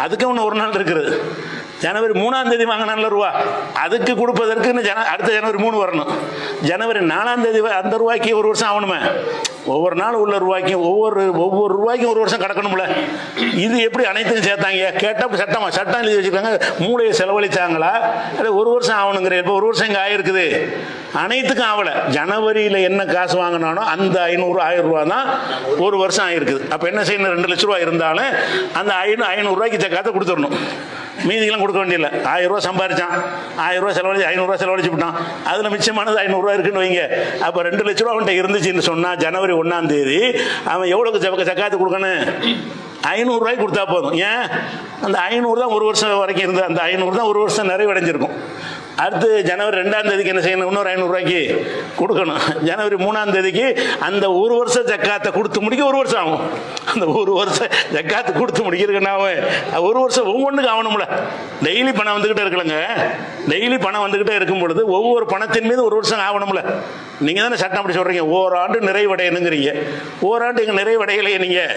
அதுக்கு ஒன்று ஒரு நாள் இருக்குது. ஜனவரி 3ஆம் தேதி வாங்கினான்ல ரூபா, அதுக்கு கொடுப்பதற்கு அடுத்த ஜனவரி 3 வரணும். ஜனவரி 4ஆம் தேதி அந்த ரூபாய்க்கு ஒரு வருஷம் ஆகணுமே. ஒவ்வொரு நாள் உள்ள ரூபாய்க்கும் ஒவ்வொரு ரூபாய்க்கும் ஒரு வருஷம் கிடக்கணும்ல. இது எப்படி அனைத்துக்கும் சேர்த்தாங்க? கேட்டால் சட்டம் எழுதி வச்சுருக்காங்க. மூளையை செலவழிச்சாங்களா? இல்லை ஒரு வருஷம் ஆகணுங்கிற. இப்போ ஒரு வருஷம் இங்கே ஆகிருக்குது, அனைத்துக்கும் ஆகலை. ஜனவரியில் என்ன காசு வாங்கினானோ அந்த 1000 ரூபா தான் ஒரு வருஷம் ஆகிருக்குது. அப்போ என்ன செய்யணும்? 2 லட்ச ரூபா இருந்தாலும் அந்த 500 ரூபாய்க்கு காத்தை கொடுத்துடணும். மீதிக்கெல்லாம் கொடுக்க வேண்டியதில்லை. 1000 ரூபா சம்பாரிச்சான், 1000 ரூபா செலவழிச்சு 500 ரூபா செலவழிச்சு விட்டான், அதில் மிச்சமானது 500 ரூபா இருக்குன்னு வைங்க. அப்போ 2 லட்ச ரூபா அவன்கிட்ட இருந்துச்சுன்னு சொன்னால் ஜனவரி 1ஆம் தேதி அவன் எவ்வளோக்கு சக்காத்து கொடுக்கணும்? 500 ரூபாய்க்கு கொடுத்தா போதும். ஏன்? அந்த 500 தான் ஒரு வருஷம் வரைக்கும் இருந்து, அந்த 500 தான் ஒரு வருஷம் நிறைவடைஞ்சிருக்கும். அடுத்து ஜனவரி 2ஆம் தேதிக்கு என்ன செய்யணும்? இன்னொரு 500 ரூபாய்க்கு கொடுக்கணும். ஜனவரி 3ஆம் தேதிக்கு அந்த ஒரு வருஷம் ஜக்காத்தை கொடுத்து முடிக்க ஒரு வருஷம் ஆகும். அந்த ஒரு வருஷம் ஜக்காத்து கொடுத்து முடிக்கிறதுக்குன்னாவே ஒரு வருஷம் ஒவ்வொன்றுக்கு ஆகணும்ல. டெய்லி பணம் வந்துக்கிட்டே இருக்கலங்க. டெய்லி பணம் வந்துக்கிட்டே இருக்கும் பொழுது ஒவ்வொரு பணத்தின் மீது ஒரு வருஷம் ஆகணும்ல. நீங்கள் தானே சட்டம் அப்படி சொல்கிறீங்க, ஓராண்டு நிறைவடையணுங்கிறீங்க. ஓராண்டு இங்கே நிறைவடையலையே.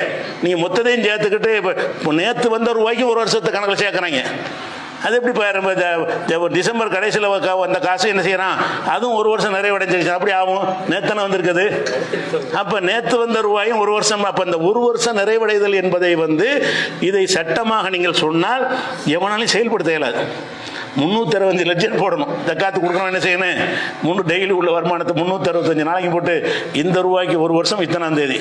நீங்கள் மொத்தத்தையும் சேர்த்துக்கிட்டு இப்போ நேற்று வந்த ரூபாய்க்கு ஒரு வருஷத்தை கணக்கில் சேர்க்குறாங்க. அது எப்படி டிசம்பர் கடைசியில் அந்த காசு என்ன செய்யறான்? அதுவும் ஒரு வருஷம் நிறைவடைஞ்சிருச்சு. அப்படி ஆகும். நேத்தனை வந்திருக்குது. அப்போ நேற்று வந்த ரூபாயும் ஒரு வருஷம். அப்போ அந்த ஒரு வருஷம் நிறைவடைதல் என்பதை இதை சட்டமாக நீங்கள் சொன்னால் எவனாலும் செயல்படுத்த இயலாது. 365 லட்சம் போடணும். ஜக்காத்து கொடுக்கணும். என்ன செய்யணும்? டெய்லி உள்ள வருமானத்தை 365 நாளைக்கு போட்டு இந்த ரூபாய்க்கு ஒரு வருஷம் இத்தனாம் தேதி,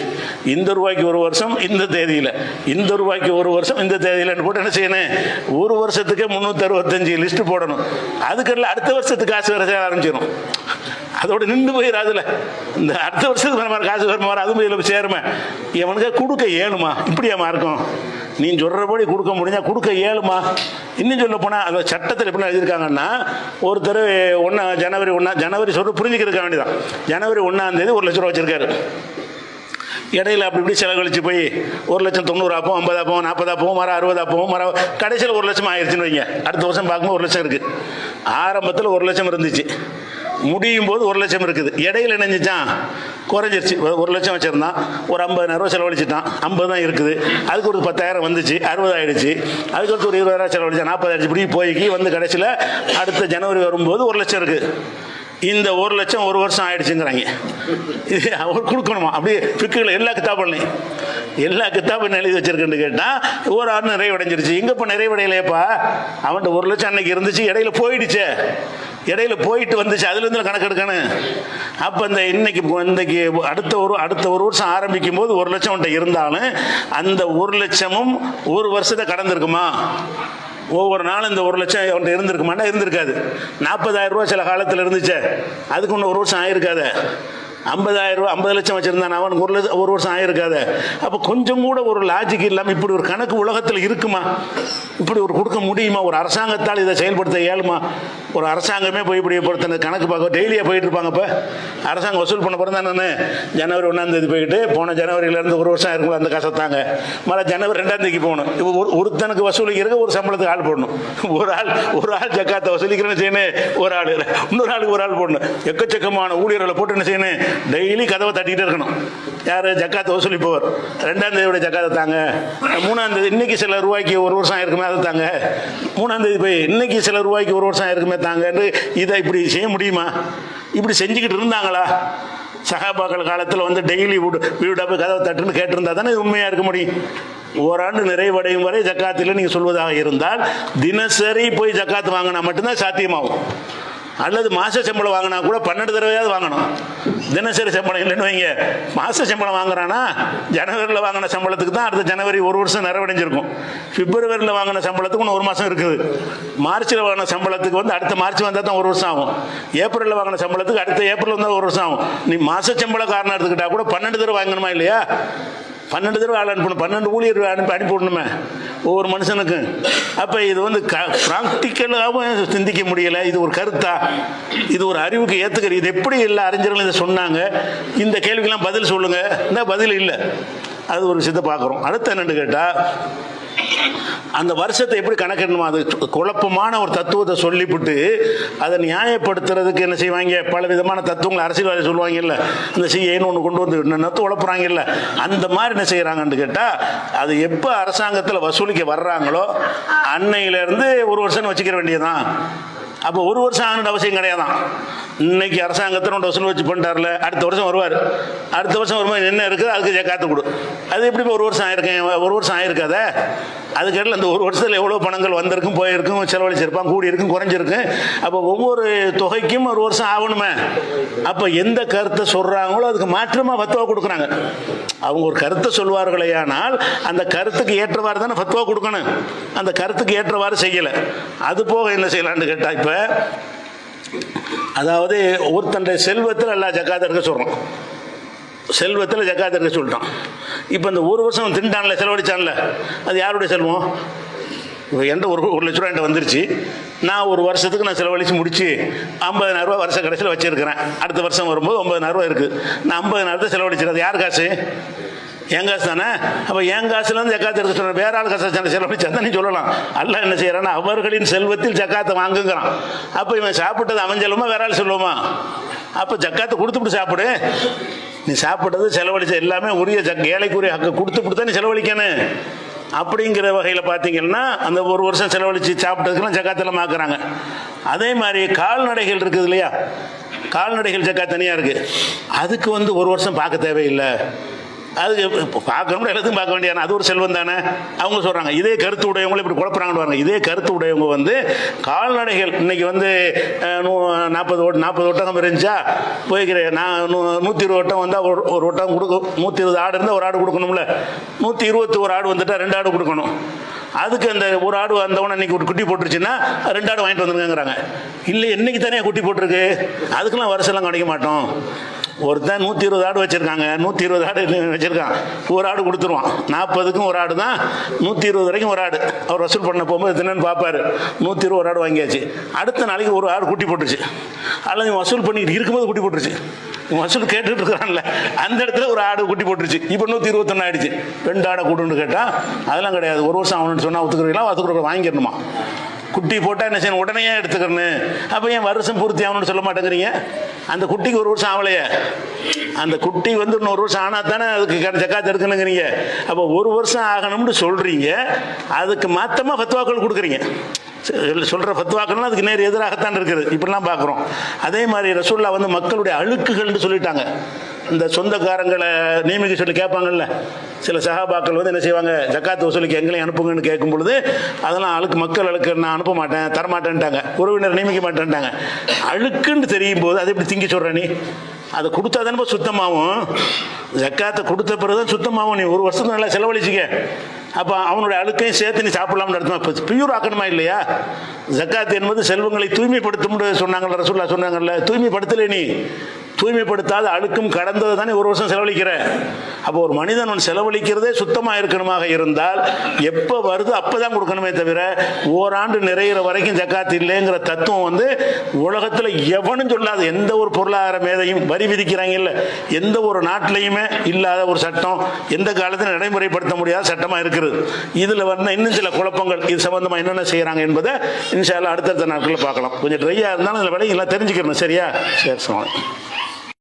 இந்த ரூபாய்க்கு ஒரு வருஷம் இந்த தேதியில், இந்த ரூபாய்க்கு ஒரு வருஷம் இந்த தேதியில் போட்டு என்ன செய்யணும்? ஒரு வருஷத்துக்கு 365 லிஸ்ட் போடணும். அதுக்கெல்லாம் அடுத்த வருஷத்துக்கு காசு வர ஆரம்பிச்சிடும். அதோட நின்று போயிடாதுல. இந்த அடுத்த வருஷத்துக்கு வர மாதிரி காசு வர மாதிரி அதுவும் இதில் சேருமே. இவனுக்கு கொடுக்க இயலுமா? இப்படியாமா இருக்கும்? நீ சொல்கிறபடி கொடுக்க முடிஞ்சா கொடுக்க இயலுமா? இன்னும் சொல்ல போனால் அந்த சட்டத்தில் எப்படி எழுதியிருக்காங்கன்னா, ஒருத்தர் ஜனவரி சொல்ல புரிஞ்சுக்கிறதுக்க வேண்டியதான். ஜனவரி 1ஆம் தேதி 1 லட்ச ரூபா வச்சிருக்காரு. இடையில அப்படி இப்படி செலவழிச்சு போய் 1,90,000 ஆப்போம், 50 ஆப்போம், 40 ஆப்போம், 60 ஆப்போம், கடைசியில் 1 லட்சம் ஆயிடுச்சுன்னு வைங்க. அடுத்த வருஷம் பார்க்கும்போது 1 லட்சம் இருக்குது. ஆரம்பத்தில் 1 லட்சம் இருந்துச்சு, முடியும் போது 1 லட்சம் இருக்குது. இடையில நினைஞ்சிச்சான், குறைஞ்சிருச்சு. 1 லட்சம் வச்சிருந்தான், ஒரு 50,000 ரூபா செலவழிச்சிட்டான், 50 தான் இருக்குது. அதுக்கு ஒரு 10,000 வந்துச்சு, 60 ஆயிடுச்சு. அதுக்கு ஒரு 20,000 செலவழிச்சா 40 ஆயிடுச்சு. இப்படி போய்க்கு கடைசியில் அடுத்த ஜனவரி வரும்போது 1 லட்சம் இருக்குது. இந்த 1 லட்சம் ஒரு வருஷம் ஆயிடுச்சுங்கிறாங்க. இது அவர் கொடுக்கணுமா? அப்படியே பிக்குகள் எல்லா கித்தாபும் எழுதி வச்சிருக்குன்னு கேட்டால் ஒரு ஆண்டு நிறைவடைஞ்சிருச்சு. எங்கே இப்போ நிறைவடையலையப்பா? அவன்கிட்ட 1 லட்சம் அன்னைக்கு இருந்துச்சு, இடையில போயிடுச்சே. இடையில போயிட்டு வந்துச்சு, அதுலேருந்து கணக்கு எடுக்கணும். அப்போ இன்னைக்கு அடுத்த ஒரு வருஷம் ஆரம்பிக்கும் போது 1 லட்சம் அவன்கிட்ட இருந்தாலும் அந்த 1 லட்சமும் ஒரு வருஷத்தை கடந்திருக்குமா? ஒவ்வொரு நாளும் இந்த 1 லட்சம் அவன்கிட்ட இருந்திருக்குமாண்டா? இருந்திருக்காது. 40,000 ரூபா சில காலத்தில் இருந்துச்சு, அதுக்கு ஒன்று 1 வருஷம் ஆயிருக்காது. 50,000 ரூபா 50 லட்சம் வச்சிருந்தான் அவன், 1 வருஷம் ஆயிருக்காது. அப்போ கொஞ்சம் கூட ஒரு லாஜிக் இல்லாமல் இப்படி ஒரு கணக்கு உலகத்தில் இருக்குமா? இப்படி ஒரு கொடுக்க முடியுமா? ஒரு அரசாங்கத்தால் இதை செயல்படுத்த இயலுமா? ஒரு அரசாங்கமே போய் இப்படி பொறுத்த கணக்கு பார்க்க டெய்லியாக போயிட்டு இருப்பாங்க. இப்போ அரசாங்கம் வசூல் பண்ண பிறந்தான் நான் ஜனவரி 1ஆம் தேதி போயிட்டு போன ஜனவரியிலேருந்து 1 வருஷம் இருக்கும்போது அந்த காசை தாங்க மழை ஜனவரி 2ஆம் தேதிக்கு போகணும். ஒருத்தனுக்கு வசூலிக்கிறதுக்கு ஒரு சம்பளத்துக்கு ஆள் போடணும். ஒரு ஆள் ஜக்காத்தை வசூலிக்கிறேன்னு செய்யணும், ஒரு ஆள் இன்னொரு ஆளுக்கு ஒரு ஆள் போடணும். எக்கச்சக்கமான ஊழியர்களை போட்டு என்ன செய்யணும்? டெய்லி கதவை தட்டிக்கிட்டே இருக்கணும். யார்? ஜக்காத்தை வசூலிப்பவர். 2ஆம் தேதியோட ஜக்காத்தை தாங்க, 3ஆம் தேதி இன்னைக்கு சில ரூபாய்க்கு 1 வருஷம் ஆயிருக்குமே அதை தாங்க, 3ஆம் தேதி போய் இன்னைக்கு சில ரூபாய்க்கு 1 வருஷம் ஆயிருக்குமே தாங்கன்னு இதை இப்படி செய்ய முடியுமா? இப்படி செஞ்சுக்கிட்டு இருந்தாங்களா? சகாபாக்கள் காலத்தில் டெய்லி வீடு போய் கதவை தட்டுன்னு கேட்டிருந்தா தானே உண்மையாக இருக்க முடியும். ஓராண்டு நிறைவடையும் வரை ஜக்காத்தில் நீங்கள் சொல்வதாக இருந்தால் தினசரி போய் ஜக்காத்து வாங்கினா மட்டும்தான் சாத்தியமாகும். அல்லது மாச சம்பளம் வாங்கினா கூட 12 தடவையாவது வாங்கணும். தினசரி சம்பளம் இல்லைன்னு வைங்க, மாச சம்பளம் வாங்குறானா ஜனவரியில் வாங்கின சம்பளத்துக்கு தான் அடுத்த ஜனவரி 1 வருஷம் நிறைவடைஞ்சிருக்கும். பிப்ரவரியில் வாங்கின சம்பளத்துக்கு 1 மாதம் இருக்குது. மார்ச்சில் வாங்கின சம்பளத்துக்கு அடுத்த மார்ச் வந்தால் தான் 1 வருஷம் ஆகும். ஏப்ரலில் வாங்கின சம்பளத்துக்கு அடுத்த ஏப்ரல் வந்தால் 1 வருஷம் ஆகும். நீ மாச சம்பள காரணம் எடுத்துக்கிட்டா கூட 12 தடவை வாங்கணுமா இல்லையா? 12 தடவை ஆள் அனுப்பணும், 12 ஊழியர் அனுப்பி விடணுமே. ஒவ்வொரு மனுஷனுக்கும். அப்போ இது வந்து ப்ராக்டிக்கலாகவும் சிந்திக்க முடியலை. இது ஒரு கருத்தா, இது ஒரு அறிவுக்கு ஏற்றுக்கிற, இது எப்படி எல்லா அறிஞர்களும் இதை சொன்னாங்க, இந்த கேள்விக்கெல்லாம் பதில் சொல்லுங்க, இந்த பதில் இல்லை. அது ஒரு விஷயத்தை பார்க்குறோம். அடுத்து என்னன்னு கேட்டால், அந்த வருஷத்தை எப்படி கணக்கிடணுமா, அது குழப்பமான ஒரு தத்துவத்தை சொல்லிவிட்டு அதை நியாயப்படுத்துறதுக்கு என்ன செய்வாங்க, பல விதமான தத்துவங்களை அரசியல்வாதி சொல்லுவாங்கல்ல, இந்த சிஏன்னு ஒன்று கொண்டு வந்து நத்து உழப்புறாங்கல்ல, அந்த மாதிரி என்ன செய்கிறாங்கன்னு கேட்டால், அது எப்போ அரசாங்கத்தில் வசூலிக்க வர்றாங்களோ அன்னையிலேருந்து ஒரு வருஷம் வச்சுக்கிற வேண்டியதான். அப்போ ஒரு வருஷம் ஆகணுன்ற அவசியம் கிடையாதான். இன்னைக்கு அரசாங்கத்தில் வசூல் வச்சு பண்ணிட்டார்ல, அடுத்த வருஷம் வருவார், அடுத்த வருஷம் வரும்போது என்ன இருக்குது அதுக்கு ஜக்காத்து கொடு. அது எப்படி ஒரு வருஷம் ஆயிருக்கேன், ஒரு வருஷம் ஆயிருக்காத, அதுக்கடையில் அந்த ஒரு வருஷத்தில் எவ்வளோ பணங்கள் வந்திருக்கும், போயிருக்கும், செலவழிச்சிருப்பான், கூடியிருக்கும், குறைஞ்சிருக்கும். அப்போ ஒவ்வொரு தொகைக்கும் ஒரு வருஷம் ஆகணுமே. அப்போ எந்த கருத்தை சொல்கிறாங்களோ அதுக்கு மாற்றமாக ஃபத்வா கொடுக்குறாங்க. அவங்க ஒரு கருத்தை சொல்வார்களே, ஆனால் அந்த கருத்துக்கு ஏற்றவாறு தானே ஃபத்வா கொடுக்கணும். அந்த கருத்துக்கு ஏற்றவாறு செய்யலை. அது போக என்ன செய்யலான்னு கேட்டால், இப்போ அதாவது ஒருத்தண்ட செல்வத்தில் எல்லாம் ஜக்காத் எடுக்க சொல்கிறோம், செல்வத்தில் ஜக்காத் எடுக்க சொல்லிட்டான். இப்போ இந்த ஒரு வருஷம் திண்டான்ல, செலவழிச்சான்ல, அது யாருடைய செல்வம்? இப்போ என்கிட்ட ஒரு லட்ச ரூபா என்கிட்ட வந்துருச்சு, நான் ஒரு வருஷத்துக்கு நான் செலவழித்து முடிச்சு 50,000 ரூபா வருஷ கடைசியில் வச்சுருக்கிறேன். அடுத்த வருஷம் வரும்போது 50,000 ரூபா இருக்குது, நான் 50,000 செலவழிச்சிருக்கேன். யார் காசு? என் காசு தானே. அப்போ என் காசுலேருந்து ஜக்காத்து எடுக்க சொல்கிறேன், வேற ஆள் காசு செலவழிச்சா தான் நீ சொல்லலாம். அல்ல என்ன செய்யறான்னா, அவர்களின் செல்வத்தில் ஜக்காத்தை வாங்குங்கிறான். அப்போ இவன் சாப்பிட்டது அவன் செல்வமா வேற ஆள் சொல்லுவோமா? அப்போ ஜக்காத்தை கொடுத்துட்டு சாப்பிடு. நீ சாப்பிட்டது செலவழிச்ச எல்லாமே உரிய ஏழைக்குரிய ஹக்கு கொடுத்துட்டு தான் நீ செலவழிக்கணும். அப்படிங்கிற வகையில் பார்த்தீங்கன்னா அந்த ஒரு வருஷம் செலவழித்து சாப்பிட்டதுக்கெல்லாம் ஜக்காத்தெல்லாம் ஆக்குறாங்க. அதே மாதிரி கால்நடைகள் இருக்குது இல்லையா, கால்நடைகள் ஜக்காத் தனியாக இருக்குது. அதுக்கு வந்து ஒரு வருஷம் பார்க்க தேவையில்லை, அது பார்க்கணும், எல்லாத்தையும் பார்க்க வேண்டிய, அது ஒரு செல்வம் தானே. அவங்க சொல்கிறாங்க. இதே கருத்து உடையவங்களும் இப்படி குழப்பறாங்கன்னு பாருங்க. இதே கருத்து உடையவங்க வந்து கால்நடைகள் இன்னைக்கு வந்து 40 ஒட்டகம் இருந்துச்சா, போய்க்கிறேன் நான் 120 ஒட்டம் வந்தால் ஒரு ஒட்டகம் கொடுக்கும், 120 ஆடு இருந்தால் ஒரு ஆடு கொடுக்கணும்ல, 121 ஆடு வந்துட்டா 2 ஆடு கொடுக்கணும். அதுக்கு அந்த ஒரு ஆடு வந்தவொடனே இன்னைக்கு ஒரு குட்டி போட்டுருச்சுன்னா 2 ஆடு வாங்கிட்டு வந்துருங்கிறாங்க. இல்லை என்னைக்கு தானே குட்டி போட்டிருக்கு, அதுக்கெல்லாம் வருஷம்லாம் கிடைக்க மாட்டோம். ஒருத்தன் 120 ஆடு வச்சிருக்காங்க, 120 ஆடு வச்சிருக்கான், ஒரு ஆடு கொடுத்துருவான். 40க்கும் ஒரு ஆடு தான், 120 வரைக்கும் ஒரு ஆடு. அவர் வசூல் பண்ண போகும்போது என்னன்னு பார்ப்பாரு, 120 ஆடு வாங்கியாச்சு. அடுத்த நாளைக்கு ஒரு ஆடு குட்டி போட்டுருச்சு, அல்லது வசூல் பண்ணிட்டு இருக்கும்போது குட்டி போட்டுருச்சு. வசூல் கேட்டுட்டு இருக்கிறான்ல, அந்த இடத்துல ஒரு ஆடு குட்டி போட்டுருச்சு. இப்போ 121 ஆயிடுச்சு. 2 ஆடை கூட்டுன்னு கேட்டால் அதெல்லாம் கிடையாது. ஒரு வருஷம் ஆகணும்னு சொன்னால் ஒத்துக்கிறீங்களா? ஒத்துக்கிற வாங்கிடணுமா? குட்டி போட்டால் என்ன செய்யணும், உடனே எடுத்துக்கிறேன்னு. அப்போ ஏன் வருஷம் பூர்த்தி ஆகணும்னு சொல்ல மாட்டேங்கிறீங்க? அந்த குட்டிக்கு ஒரு வருஷம் ஆகலையே, அந்த குட்டி வந்து இன்னொரு வருஷம் ஆனால் தானே அதுக்கு ஜக்காத் எடுக்கணுங்கிறீங்க. அப்போ ஒரு வருஷம் ஆகணும்னு சொல்கிறீங்க, அதுக்கு மாற்றமாக ஃபத்வாக்கள் கொடுக்குறீங்க. சொல்கிற ஃபத்வாக்கள்லாம் அதுக்கு நேர் எதிராகத்தான் இருக்குது. இப்படிலாம் பார்க்குறோம். அதே மாதிரி ரசூல்லா வந்து மக்களுடைய அழுக்குகள்னு சொல்லிட்டாங்க. இந்த சொந்தக்காரங்களை நியமிக்க சொல்லி கேட்பாங்கல்ல, சில சஹாபாக்கள் வந்து என்ன செய்வாங்க, ஜக்காத்து வசூலுக்கு எங்களையும் அனுப்புங்கன்னு கேட்கும் பொழுது அதெல்லாம் மக்கள் அழுக்கு நான் அனுப்ப மாட்டேன், தரமாட்டேன்ட்டாங்க, உறவினர் நியமிக்க மாட்டேன்ட்டாங்க. அழுக்குன்னு தெரியும் போது அதை எப்படி திங்க சொல்கிற நீ? அதை கொடுத்தா தானே சுத்தமாகும். ஜக்காத்தை கொடுத்த பிறகுதான் சுத்தமாகும். நீ ஒரு வருஷத்துக்கு நல்லா செலவழிச்சிக்க, அப்போ அவனுடைய அழுக்கையும் சேர்த்து நீ சாப்பிடலாம்னு அர்த்தம். இப்போ பியூர் ஆக்கணுமா இல்லையா? ஜக்காத் என்பது செல்வங்களை தூய்மைப்படுத்தும் சொன்னாங்கல்ல, ரசூல்லா சொன்னாங்கல்ல. தூய்மைப்படுத்தலை, நீ தூய்மைப்படுத்தாத அழுக்கும் கடந்தது தானே ஒரு வருஷம் செலவழிக்கிற. அப்போ ஒரு மனிதன் செலவழிக்கிறதே சுத்தமாக இருக்கணுமாக இருந்தால் எப்போ வருது அப்போ தான் கொடுக்கணுமே தவிர ஓராண்டு நிறைகிற வரைக்கும் ஜக்காத் இல்லைங்கிற தத்துவம் வந்து உலகத்தில் எவனும் சொல்லாத எந்த ஒரு பொருளாதார மேதையும், வரி விதிக்கிறாங்க இல்லை, எந்த ஒரு நாட்டிலையுமே இல்லாத ஒரு சட்டம், எந்த காலத்தில் நடைமுறைப்படுத்த முடியாத சட்டமாக இருக்குது. இதில் வந்து இன்னும் சில குழப்பங்கள், இது சம்பந்தமாக என்னென்ன செய்கிறாங்க என்பதை இன்ஷா அல்லாஹ் அடுத்தடுத்த நாட்களில் பார்க்கலாம். கொஞ்சம் ட்ரையாக இருந்தாலும் இந்த விலையெல்லாம் தெரிஞ்சுக்கணும். சரியா? சரி, சொல்லுங்கள்.